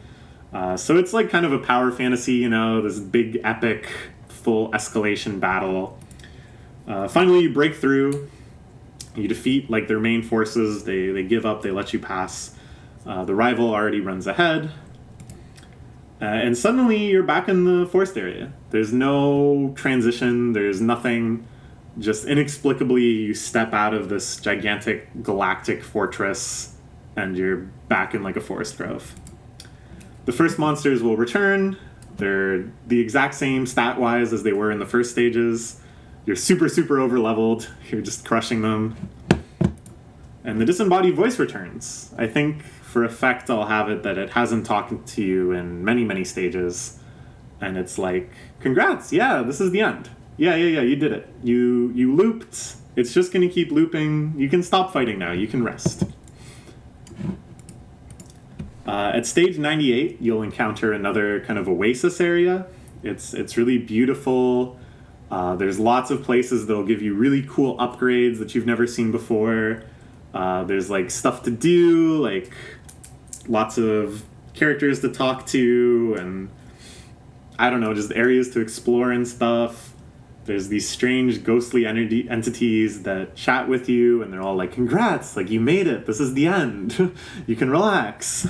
So it's like kind of a power fantasy, you know, this big epic full escalation battle. Finally, you break through. You defeat like their main forces. They give up. They let you pass. The rival already runs ahead. And suddenly you're back in the forest area. There's no transition. There's nothing. Just inexplicably, you step out of this gigantic galactic fortress and you're back in like a forest grove. The first monsters will return. They're the exact same stat-wise as they were in the first stages. You're super, super over-leveled. You're just crushing them. And the disembodied voice returns. I think for effect I'll have it that it hasn't talked to you in many, many stages. And it's like, congrats, yeah, this is the end. Yeah, you did it. You looped. It's just going to keep looping. You can stop fighting now. You can rest. At stage 98, you'll encounter another kind of oasis area. It's really beautiful. There's lots of places that'll give you really cool upgrades that you've never seen before. There's like stuff to do, like lots of characters to talk to, and I don't know, just areas to explore and stuff. There's these strange ghostly entities that chat with you, and they're all like, congrats, like you made it, this is the end, you can relax.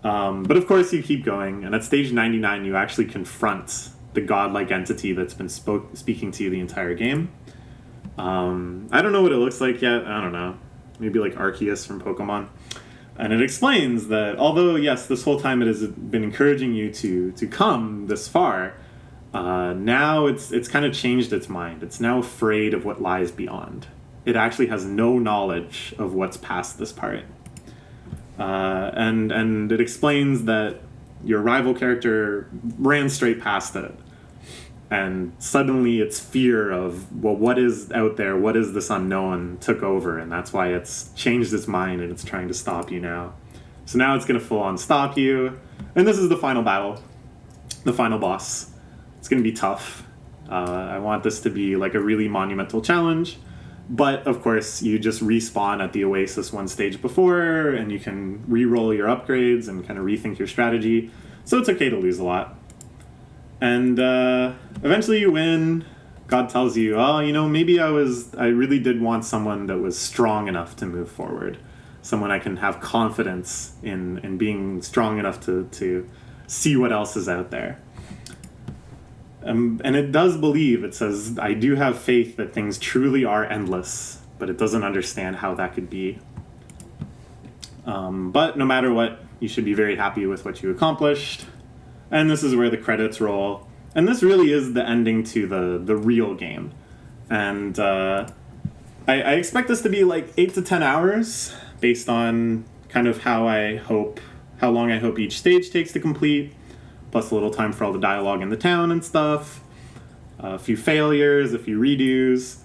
But of course you keep going, and at stage 99 you actually confront the godlike entity that's been speaking to you the entire game. I don't know what it looks like yet, I don't know, maybe like Arceus from Pokemon. And it explains that although, yes, this whole time it has been encouraging you to come this far, now it's kind of changed its mind. It's now afraid of what lies beyond. It actually has no knowledge of what's past this part. And it explains that your rival character ran straight past it. And suddenly its fear of, well, what is out there, what is this unknown, took over. And that's why it's changed its mind and it's trying to stop you now. So now it's going to full on stop you. And this is the final battle, the final boss. It's going to be tough. I want this to be like a really monumental challenge. But, of course, you just respawn at the Oasis one stage before, and you can re-roll your upgrades and kind of rethink your strategy. So it's okay to lose a lot. And eventually you win. God tells you, oh, you know, maybe I really did want someone that was strong enough to move forward. Someone I can have confidence in being strong enough to see what else is out there. And it does believe, it says, I do have faith that things truly are endless, but it doesn't understand how that could be. But no matter what, you should be very happy with what you accomplished. And this is where the credits roll. And this really is the ending to the real game. And I expect this to be like 8 to 10 hours, based on kind of how long I hope each stage takes to complete. Plus a little time for all the dialogue in the town and stuff. A few failures, a few redos.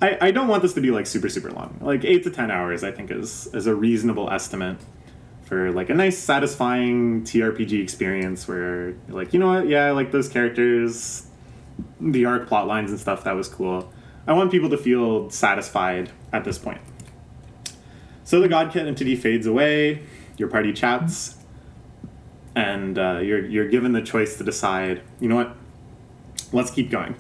I don't want this to be like super, super long. Like 8 to 10 hours, I think, is a reasonable estimate for like a nice, satisfying TRPG experience where you're like, you know what, yeah, I like those characters, the arc plot lines and stuff, that was cool. I want people to feel satisfied at this point. So the Godkit entity fades away, your party chats, and you're given the choice to decide, you know what, let's keep going.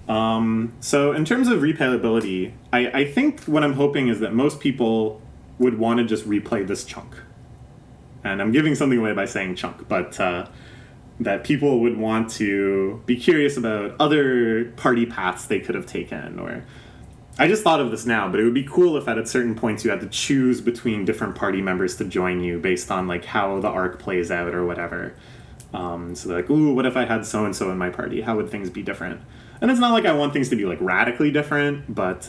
So in terms of replayability, I think what I'm hoping is that most people would want to just replay this chunk. And I'm giving something away by saying chunk, but that people would want to be curious about other party paths they could have taken. Or I just thought of this now, but it would be cool if at certain points you had to choose between different party members to join you based on like how the arc plays out or whatever. So like, ooh, what if I had so-and-so in my party? How would things be different? And it's not like I want things to be like radically different, but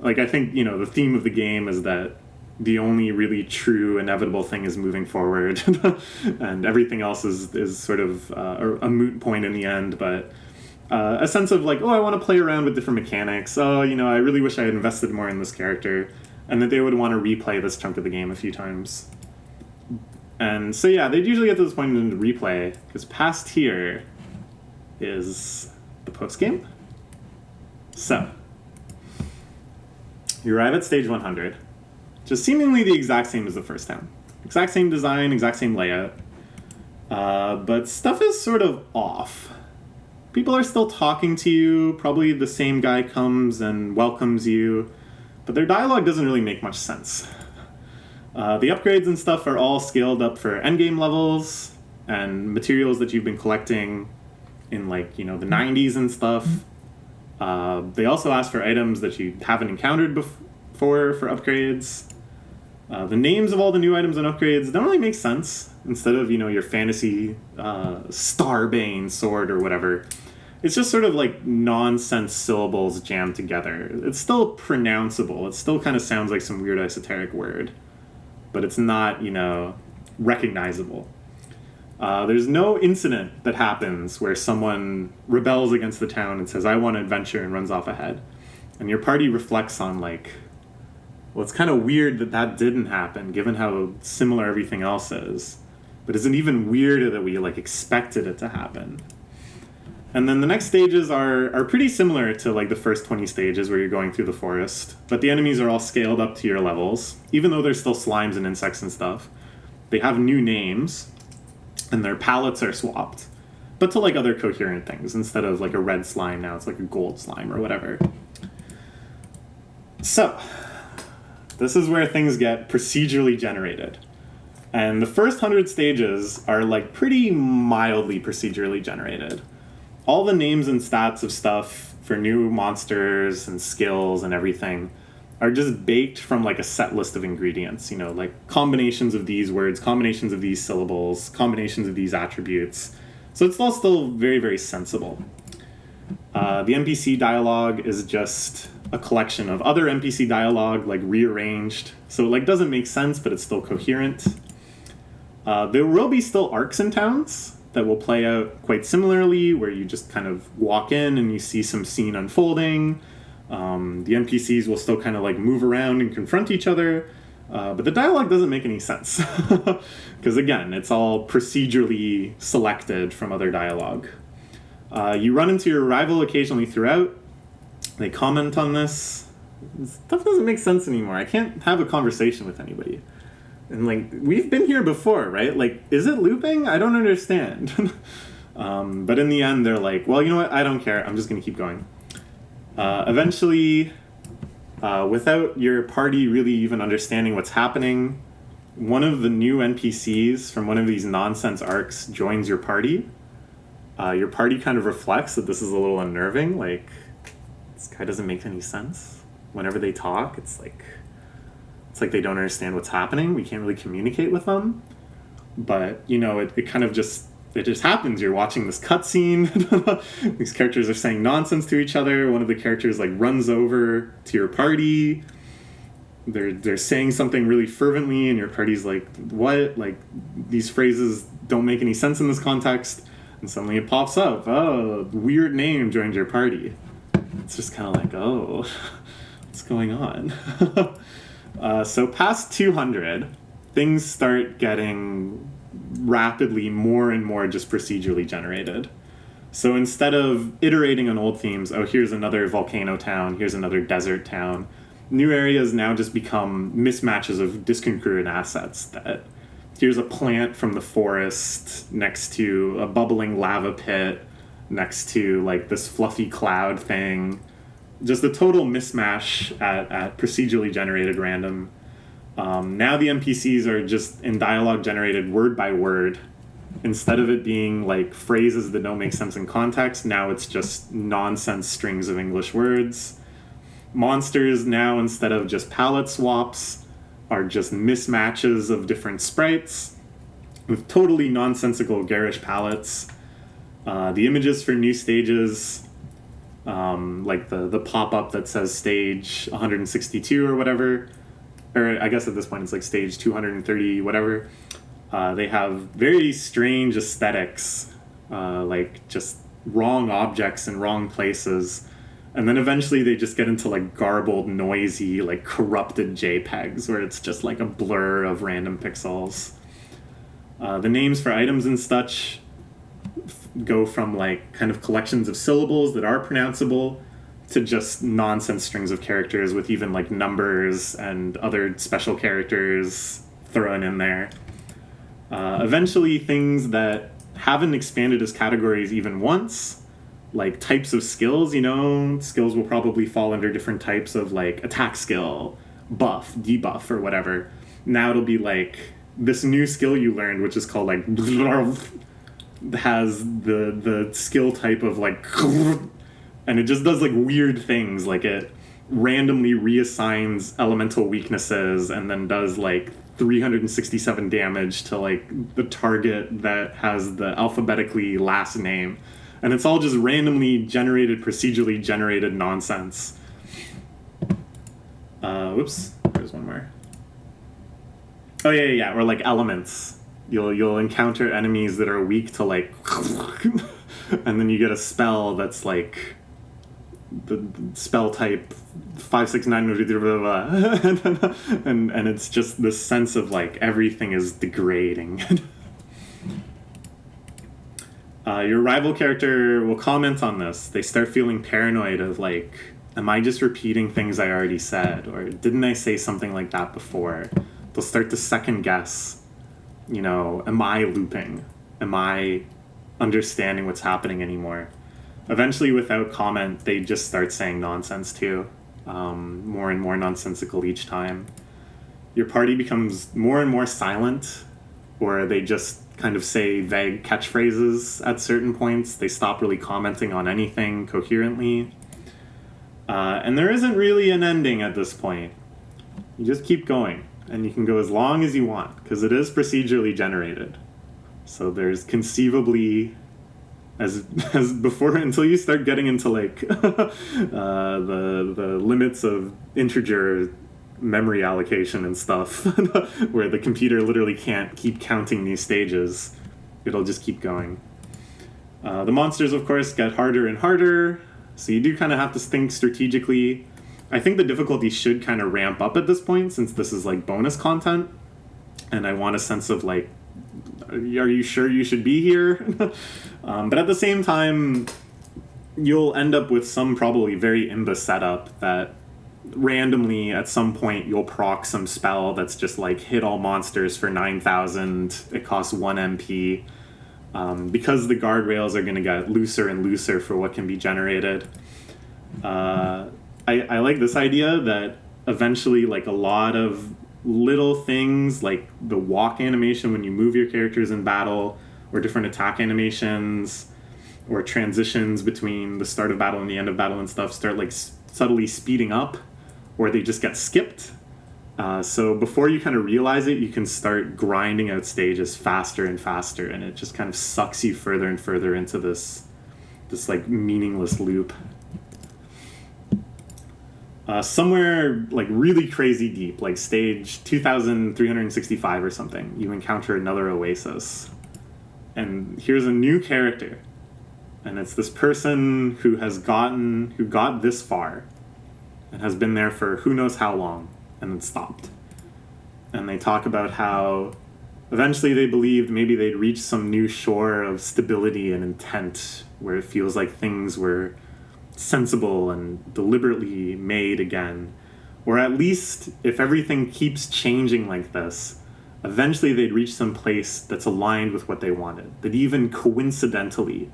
like I think, you know, the theme of the game is that the only really true inevitable thing is moving forward and everything else is sort of a moot point in the end. But a sense of like, oh, I want to play around with different mechanics. Oh, you know, I really wish I had invested more in this character, and that they would want to replay this chunk of the game a few times. And so yeah, they'd usually get to this point in the replay, because past here is the post-game. So, you arrive at stage 100, just seemingly the exact same as the first time. Exact same design, exact same layout. But stuff is sort of off. People are still talking to you, probably the same guy comes and welcomes you, but their dialogue doesn't really make much sense. The upgrades and stuff are all scaled up for endgame levels and materials that you've been collecting in, like, the 90s and stuff. They also ask for items that you haven't encountered before for upgrades. The names of all the new items and upgrades don't really make sense. Instead of, your fantasy Starbane sword or whatever, it's just sort of like nonsense syllables jammed together. It's still pronounceable. It still kind of sounds like some weird esoteric word, but it's not, recognizable. There's no incident that happens where someone rebels against the town and says, I want adventure, and runs off ahead. And your party reflects on, like, well, it's kind of weird that didn't happen, given how similar everything else is. But it's even weirder that we, like, expected it to happen. And then the next stages are pretty similar to, like, the first 20 stages where you're going through the forest. But the enemies are all scaled up to your levels, even though there's still slimes and insects and stuff. They have new names, and their palettes are swapped. But to, like, other coherent things. Instead of, like, a red slime, now it's, like, a gold slime or whatever. So, this is where things get procedurally generated. And the first 100 stages are, like, pretty mildly procedurally generated. All the names and stats of stuff for new monsters and skills and everything are just baked from, like, a set list of ingredients, like combinations of these words, combinations of these syllables, combinations of these attributes. So it's all still very, very sensible. The NPC dialogue is just a collection of other NPC dialogue, like, rearranged. So it, like, doesn't make sense, but it's still coherent. There will be still arcs in towns that will play out quite similarly, where you just kind of walk in and you see some scene unfolding. The NPCs will still kind of, like, move around and confront each other, but the dialogue doesn't make any sense. Because, again, it's all procedurally selected from other dialogue. You run into your rival occasionally throughout. They comment on this. Stuff doesn't make sense anymore. I can't have a conversation with anybody. And, like, we've been here before, right? Like, is it looping? I don't understand. But in the end, they're like, well, you know what? I don't care. I'm just going to keep going. Eventually, without your party really even understanding what's happening, one of the new NPCs from one of these nonsense arcs joins your party. Your party kind of reflects that this is a little unnerving. Like, this guy doesn't make any sense. Whenever they talk, it's like they don't understand what's happening. We can't really communicate with them. But, it kind of just happens. You're watching this cutscene. These characters are saying nonsense to each other. One of the characters, like, runs over to your party. They're saying something really fervently, and your party's like, what? Like, these phrases don't make any sense in this context. And suddenly it pops up. Oh, weird name joined your party. It's just kind of like, oh, what's going on? So past 200, things start getting rapidly more and more just procedurally generated. So instead of iterating on old themes, oh, here's another volcano town, here's another desert town, new areas now just become mismatches of discongruent assets. That here's a plant from the forest next to a bubbling lava pit next to, like, this fluffy cloud thing. Just a total mismatch at procedurally generated random. Now the NPCs are just in dialogue generated word by word. Instead of it being, like, phrases that don't make sense in context, now it's just nonsense strings of English words. Monsters now, instead of just palette swaps, are just mismatches of different sprites with totally nonsensical garish palettes. The images for new stages, like the pop-up that says stage 162 or whatever, or I guess at this point it's like stage 230 whatever, they have very strange aesthetics, like just wrong objects in wrong places, and then eventually they just get into, like, garbled, noisy, like, corrupted JPEGs where it's just like a blur of random pixels. The names for items and such go from like kind of collections of syllables that are pronounceable to just nonsense strings of characters with even like numbers and other special characters thrown in there. Eventually, things that haven't expanded as categories even once, like types of skills, skills will probably fall under different types of like attack skill, buff, debuff, or whatever. Now it'll be like this new skill you learned, which is called like has the skill type of like, and it just does like weird things, like it randomly reassigns elemental weaknesses and then does like 367 damage to like the target that has the alphabetically last name, and it's all just randomly generated, procedurally generated nonsense. Whoops, there's one more. Oh yeah, or like elements. You'll encounter enemies that are weak to like and then you get a spell that's like the spell type 569 and it's just this sense of like everything is degrading. Your rival character will comment on this. They start feeling paranoid of like, am I just repeating things I already said, or didn't I say something like that before? They'll start to second guess, am I looping? Am I understanding what's happening anymore? Eventually, without comment, they just start saying nonsense too. More and more nonsensical each time. Your party becomes more and more silent, or they just kind of say vague catchphrases at certain points. They stop really commenting on anything coherently. And there isn't really an ending at this point. You just keep going, and you can go as long as you want, because it is procedurally generated. So there's conceivably, as before, until you start getting into like the limits of integer memory allocation and stuff, where the computer literally can't keep counting these stages, it'll just keep going. The monsters, of course, get harder and harder, so you do kind of have to think strategically. I think the difficulty should kind of ramp up at this point, since this is like bonus content, and I want a sense of like, are you sure you should be here? But at the same time, you'll end up with some probably very imba setup that randomly at some point you'll proc some spell that's just like hit all monsters for 9,000. It costs 1 MP. Because the guardrails are going to get looser and looser for what can be generated. I like this idea that eventually like a lot of little things like the walk animation when you move your characters in battle, or different attack animations, or transitions between the start of battle and the end of battle and stuff start like subtly speeding up, or they just get skipped. So before you kind of realize it, you can start grinding out stages faster and faster, and it just kind of sucks you further and further into this like meaningless loop. Somewhere like really crazy deep, like stage 2365 or something, you encounter another oasis. And here's a new character. And it's this person who got this far and has been there for who knows how long and then stopped. And they talk about how eventually they believed maybe they'd reached some new shore of stability and intent, where it feels like things were sensible and deliberately made again. Or at least, if everything keeps changing like this, eventually they'd reach some place that's aligned with what they wanted. That even coincidentally,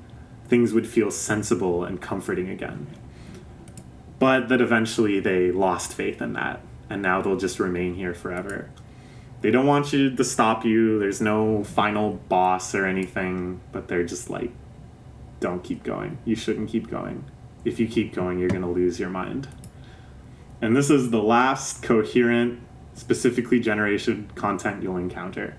things would feel sensible and comforting again. But that eventually they lost faith in that, and now they'll just remain here forever. They don't want you to stop you, there's no final boss or anything, but they're just like, don't keep going. You shouldn't keep going. If you keep going, you're going to lose your mind. And this is the last coherent, specifically generated content you'll encounter,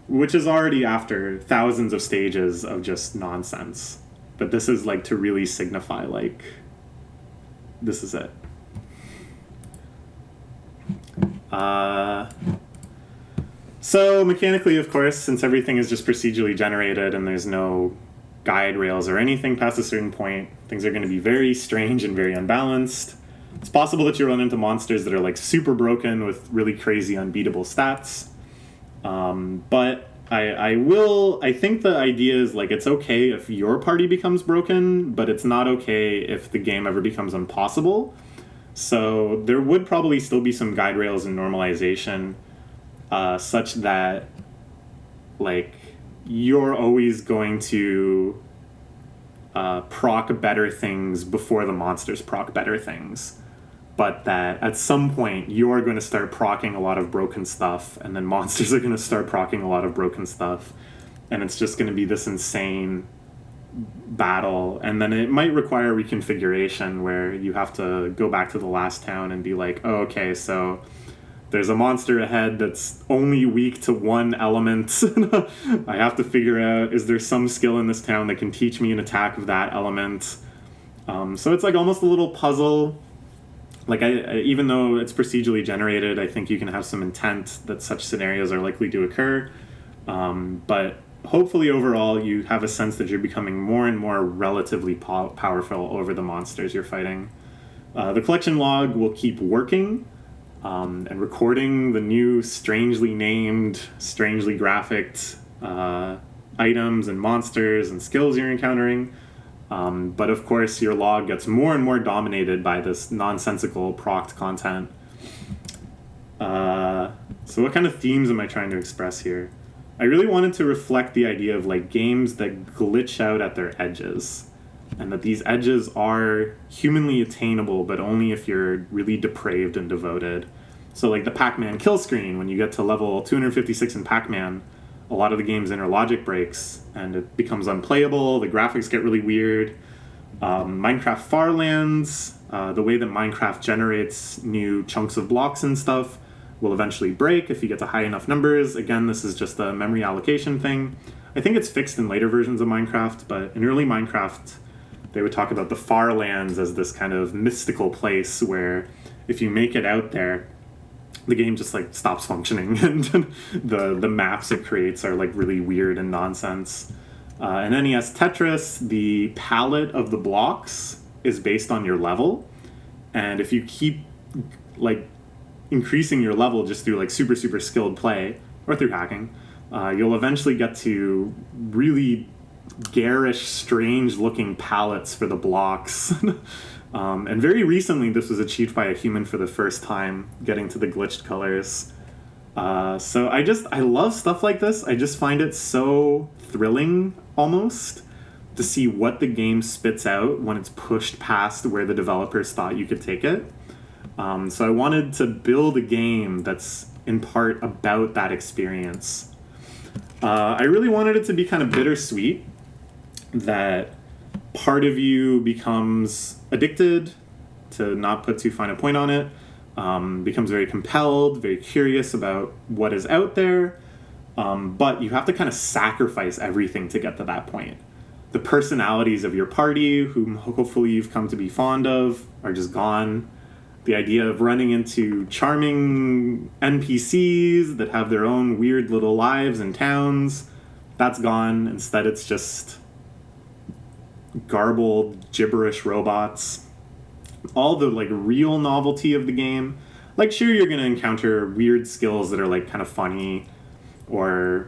which is already after thousands of stages of just nonsense. But this is like to really signify like, this is it. So mechanically, of course, since everything is just procedurally generated and there's no guide rails or anything past a certain point, things are going to be very strange and very unbalanced. It's possible that you run into monsters that are like super broken with really crazy unbeatable stats. But I think the idea is like it's okay if your party becomes broken, but it's not okay if the game ever becomes impossible. So there would probably still be some guide rails and normalization, such that like you're always going to proc better things before the monsters proc better things. But that at some point you're going to start proccing a lot of broken stuff, and then monsters are going to start proccing a lot of broken stuff, and it's just going to be this insane battle. And then it might require reconfiguration where you have to go back to the last town and be like, oh, okay, so there's a monster ahead that's only weak to one element. I have to figure out, is there some skill in this town that can teach me an attack of that element? So it's like almost a little puzzle. Like, I even though it's procedurally generated, I think you can have some intent that such scenarios are likely to occur. But hopefully overall you have a sense that you're becoming more and more relatively powerful over the monsters you're fighting. The collection log will keep working and recording the new strangely named, strangely graphicked items and monsters and skills you're encountering. But of course, your log gets more and more dominated by this nonsensical procced content. So what kind of themes am I trying to express here? I really wanted to reflect the idea of like games that glitch out at their edges, and that these edges are humanly attainable, but only if you're really depraved and devoted. So like the Pac-Man kill screen, when you get to level 256 in Pac-Man, a lot of the game's inner logic breaks and it becomes unplayable. The graphics get really weird. Minecraft Farlands, the way that Minecraft generates new chunks of blocks and stuff will eventually break if you get to high enough numbers. Again, this is just a memory allocation thing. I think it's fixed in later versions of Minecraft, but in early Minecraft, they would talk about the Farlands as this kind of mystical place where if you make it out there, the game just like stops functioning, and the maps it creates are like really weird and nonsense. In NES Tetris, the palette of the blocks is based on your level, and if you keep like increasing your level just through like super skilled play or through hacking, you'll eventually get to really garish, strange looking palettes for the blocks. And very recently, this was achieved by a human for the first time, getting to the glitched colors. So I love stuff like this. I just find it so thrilling, almost, to see what the game spits out when it's pushed past where the developers thought you could take it. So I wanted to build a game that's in part about that experience. I really wanted it to be kind of bittersweet, that part of you becomes addicted, to not put too fine a point on it, becomes very compelled, very curious about what is out there, but you have to kind of sacrifice everything to get to that point. The personalities of your party, whom hopefully you've come to be fond of, are just gone. The idea of running into charming NPCs that have their own weird little lives and towns, that's gone. Instead, it's just garbled, gibberish robots. All the like real novelty of the game, like sure you're gonna encounter weird skills that are like kind of funny, or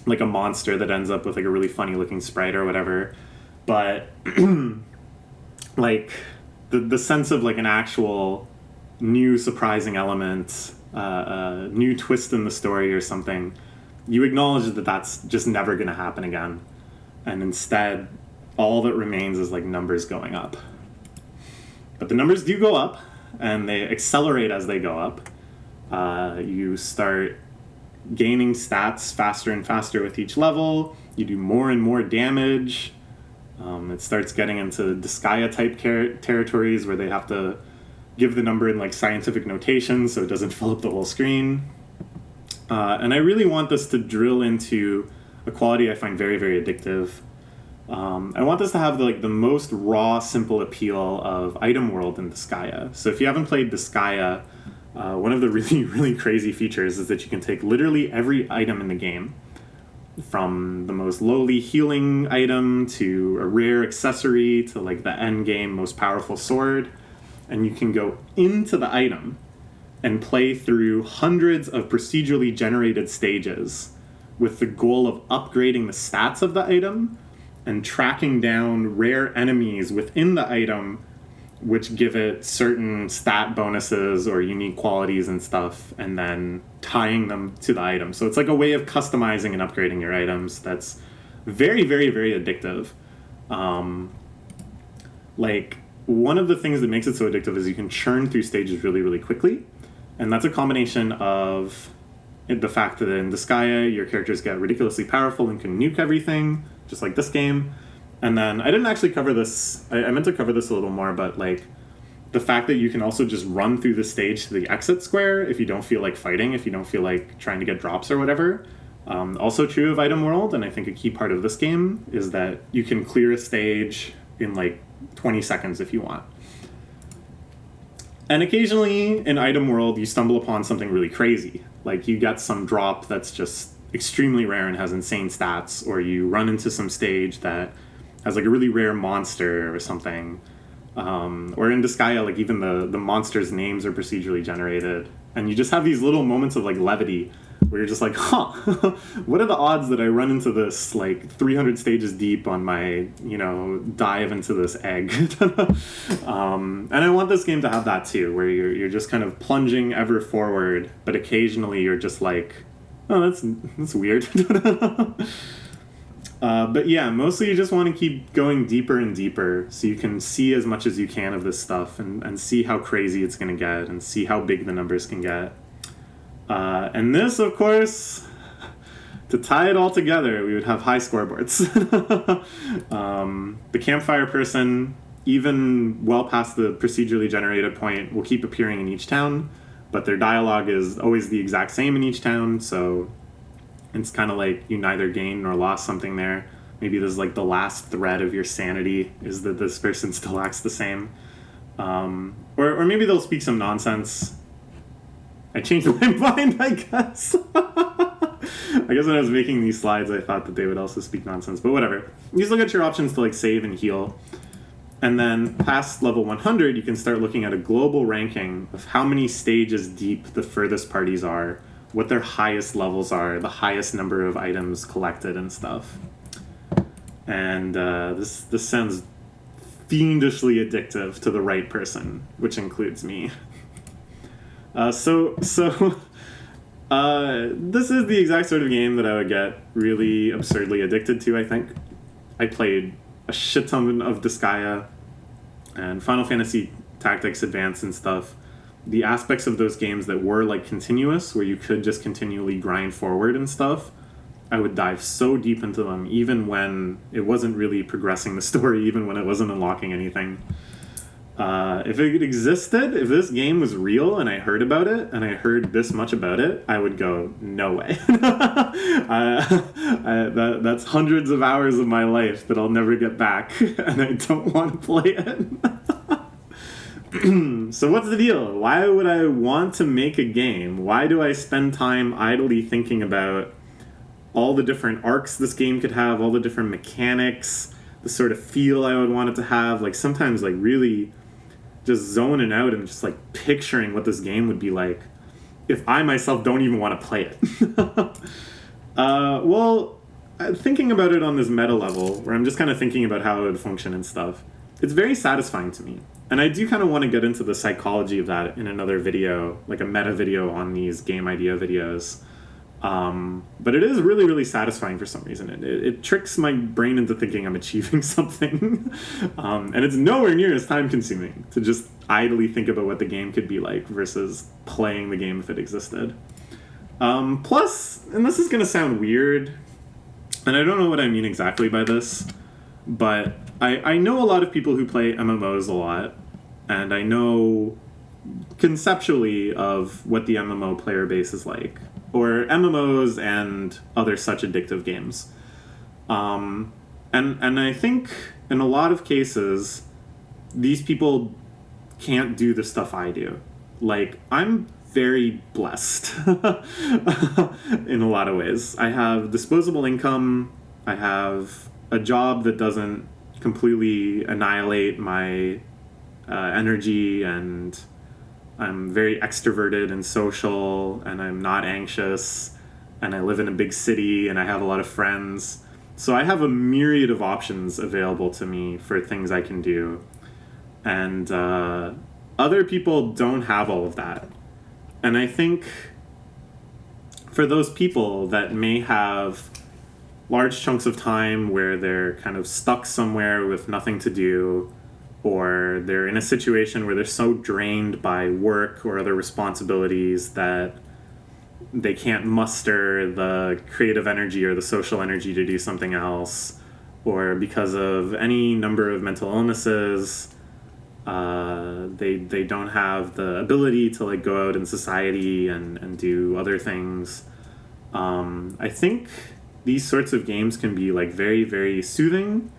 like a monster that ends up with like a really funny looking sprite or whatever, but like the sense of like an actual new surprising element, new twist in the story or something, you acknowledge that that's just never gonna happen again, and instead all that remains is like numbers going up. But the numbers do go up, and they accelerate as they go up. You start gaining stats faster and faster with each level. You do more and more damage. It starts getting into Disgaea type territories where they have to give the number in like scientific notation so it doesn't fill up the whole screen. And I really want this to drill into a quality I find very, very addictive. I want this to have the most raw, simple appeal of item world in Disgaea. So if you haven't played Disgaea, one of the really, really crazy features is that you can take literally every item in the game, from the most lowly healing item to a rare accessory to like the end game most powerful sword, and you can go into the item and play through hundreds of procedurally generated stages with the goal of upgrading the stats of the item and tracking down rare enemies within the item which give it certain stat bonuses or unique qualities and stuff, and then tying them to the item. So it's like a way of customizing and upgrading your items that's very, very, very addictive. Like, one of the things that makes it so addictive is you can churn through stages really, really quickly. And that's a combination of the fact that in Disgaea, your characters get ridiculously powerful and can nuke everything, just like this game. And then, I didn't actually cover this, I meant to cover this a little more, but like, the fact that you can also just run through the stage to the exit square if you don't feel like fighting, if you don't feel like trying to get drops or whatever. Also true of Item World, and I think a key part of this game is that you can clear a stage in like 20 seconds if you want. And occasionally in Item World, you stumble upon something really crazy. Like you get some drop that's just extremely rare and has insane stats, or you run into some stage that has like a really rare monster or something. Or in Disgaea, like even the monsters' names are procedurally generated. And you just have these little moments of like levity where you're just like, huh, what are the odds that I run into this like 300 stages deep on my, dive into this egg? And I want this game to have that too, where you're just kind of plunging ever forward, but occasionally you're just like, oh, that's weird. But yeah, mostly you just want to keep going deeper and deeper so you can see as much as you can of this stuff and see how crazy it's going to get and see how big the numbers can get. And this, of course, to tie it all together, we would have high scoreboards. The campfire person, even well past the procedurally generated point, will keep appearing in each town, but their dialogue is always the exact same in each town, so it's kind of like you neither gained nor lost something there. Maybe this is like the last thread of your sanity is that this person still acts the same. Or maybe they'll speak some nonsense. I changed my mind, I guess. I guess when I was making these slides, I thought that they would also speak nonsense, but whatever. You just look at your options to like save and heal. And then past level 100, you can start looking at a global ranking of how many stages deep the furthest parties are, what their highest levels are, the highest number of items collected and stuff. And this sounds fiendishly addictive to the right person, which includes me. So this is the exact sort of game that I would get really absurdly addicted to, I think. I played a shit ton of Disgaea and Final Fantasy Tactics Advance and stuff. The aspects of those games that were like continuous, where you could just continually grind forward and stuff, I would dive so deep into them, even when it wasn't really progressing the story, even when it wasn't unlocking anything. If it existed, if this game was real and I heard about it, and I heard this much about it, I would go, no way. That's hundreds of hours of my life that I'll never get back, and I don't want to play it. So what's the deal? Why would I want to make a game? Why do I spend time idly thinking about all the different arcs this game could have, all the different mechanics, the sort of feel I would want it to have? Like sometimes like really just zoning out and just like picturing what this game would be like if I myself don't even want to play it. Thinking about it on this meta level, where I'm just kind of thinking about how it would function and stuff, it's very satisfying to me. And I do kind of want to get into the psychology of that in another video, like a meta video on these game idea videos. But it is really, really satisfying for some reason. It tricks my brain into thinking I'm achieving something. And it's nowhere near as time-consuming to just idly think about what the game could be like versus playing the game if it existed. Plus, and this is going to sound weird, and I don't know what I mean exactly by this, but I know a lot of people who play MMOs a lot, and I know conceptually of what the MMO player base is like, or MMOs and other such addictive games. And I think in a lot of cases, these people can't do the stuff I do. Like, I'm very blessed in a lot of ways. I have disposable income. I have a job that doesn't completely annihilate my energy, and I'm very extroverted and social, and I'm not anxious, and I live in a big city, and I have a lot of friends. So I have a myriad of options available to me for things I can do. And other people don't have all of that. And I think for those people that may have large chunks of time where they're kind of stuck somewhere with nothing to do, or they're in a situation where they're so drained by work or other responsibilities that they can't muster the creative energy or the social energy to do something else, or because of any number of mental illnesses, they don't have the ability to like go out in society and do other things. I think these sorts of games can be like very, very soothing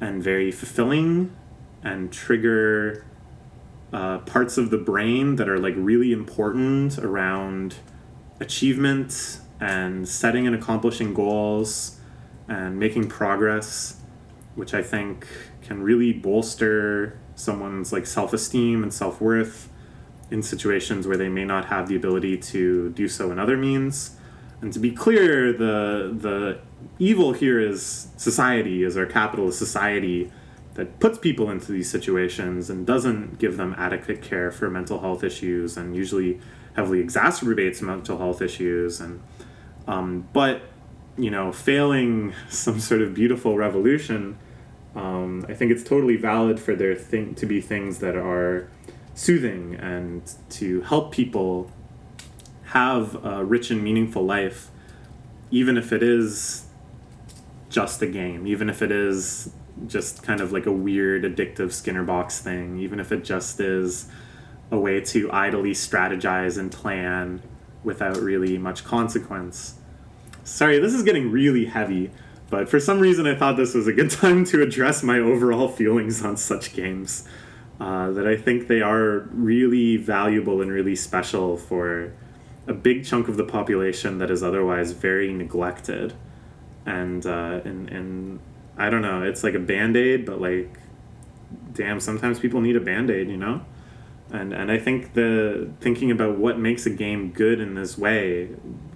and very fulfilling and trigger parts of the brain that are like really important around achievement and setting and accomplishing goals and making progress, which I think can really bolster someone's like self-esteem and self-worth in situations where they may not have the ability to do so in other means. And to be clear, the evil here is society, is our capitalist society that puts people into these situations and doesn't give them adequate care for mental health issues, and usually heavily exacerbates mental health issues. And but failing some sort of beautiful revolution, I think it's totally valid for there to be things that are soothing and to help people have a rich and meaningful life, even if it is just a game, even if it is just kind of like a weird addictive Skinner box thing, even if it just is a way to idly strategize and plan without really much consequence. Sorry, this is getting really heavy, but for some reason I thought this was a good time to address my overall feelings on such games. That I think they are really valuable and really special for a big chunk of the population that is otherwise very neglected. And I don't know, it's like a Band-Aid, but like, damn, sometimes people need a Band-Aid, And I think thinking about what makes a game good in this way,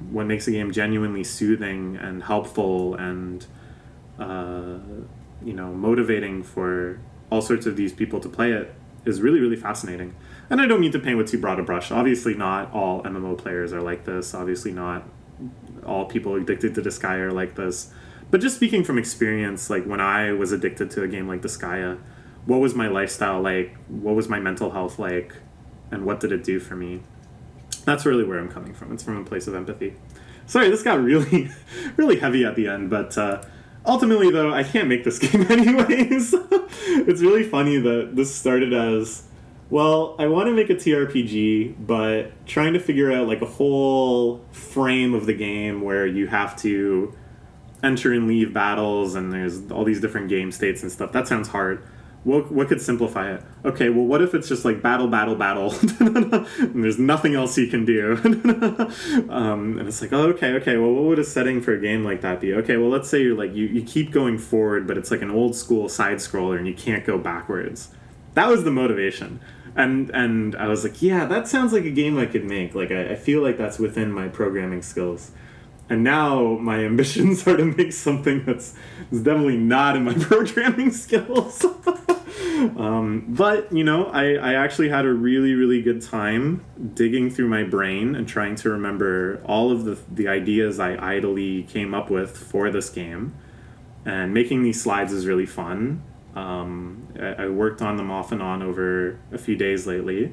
what makes a game genuinely soothing and helpful and, motivating for all sorts of these people to play it is really, really fascinating. And I don't mean to paint with too broad a brush. Obviously not all MMO players are like this. Obviously not all people addicted to Disgaea are like this. But just speaking from experience, like when I was addicted to a game like Disgaea, what was my lifestyle like? What was my mental health like? And what did it do for me? That's really where I'm coming from. It's from a place of empathy. Sorry, this got really, really heavy at the end, but ultimately, though, I can't make this game anyways. It's really funny that this started as, well, I want to make a TRPG, but trying to figure out like a whole frame of the game where you have to enter and leave battles and there's all these different game states and stuff. That sounds hard. What could simplify it? Okay, well, what if it's just like battle, battle, battle, and there's nothing else you can do? And it's like, oh, okay, well, what would a setting for a game like that be? Okay, well, let's say you're like, you keep going forward, but it's like an old school side scroller and you can't go backwards. That was the motivation. And I was like, yeah, that sounds like a game I could make. Like, I feel like that's within my programming skills. And now my ambitions are to make something that's definitely not in my programming skills. But, I actually had a really, really good time digging through my brain and trying to remember all of the ideas I idly came up with for this game. And making these slides is really fun. I worked on them off and on over a few days lately.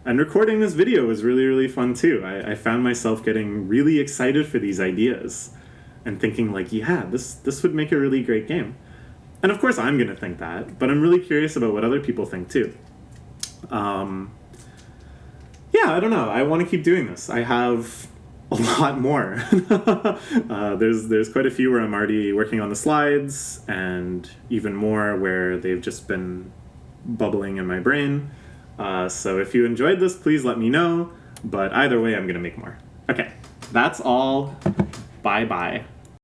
And recording this video was really, really fun too. I found myself getting really excited for these ideas and thinking like, yeah, this would make a really great game. And of course I'm going to think that, but I'm really curious about what other people think too. Yeah, I don't know. I want to keep doing this. I have a lot more. There's quite a few where I'm already working on the slides, and even more where they've just been bubbling in my brain. So if you enjoyed this, please let me know. But either way, I'm going to make more. Okay, that's all. Bye-bye.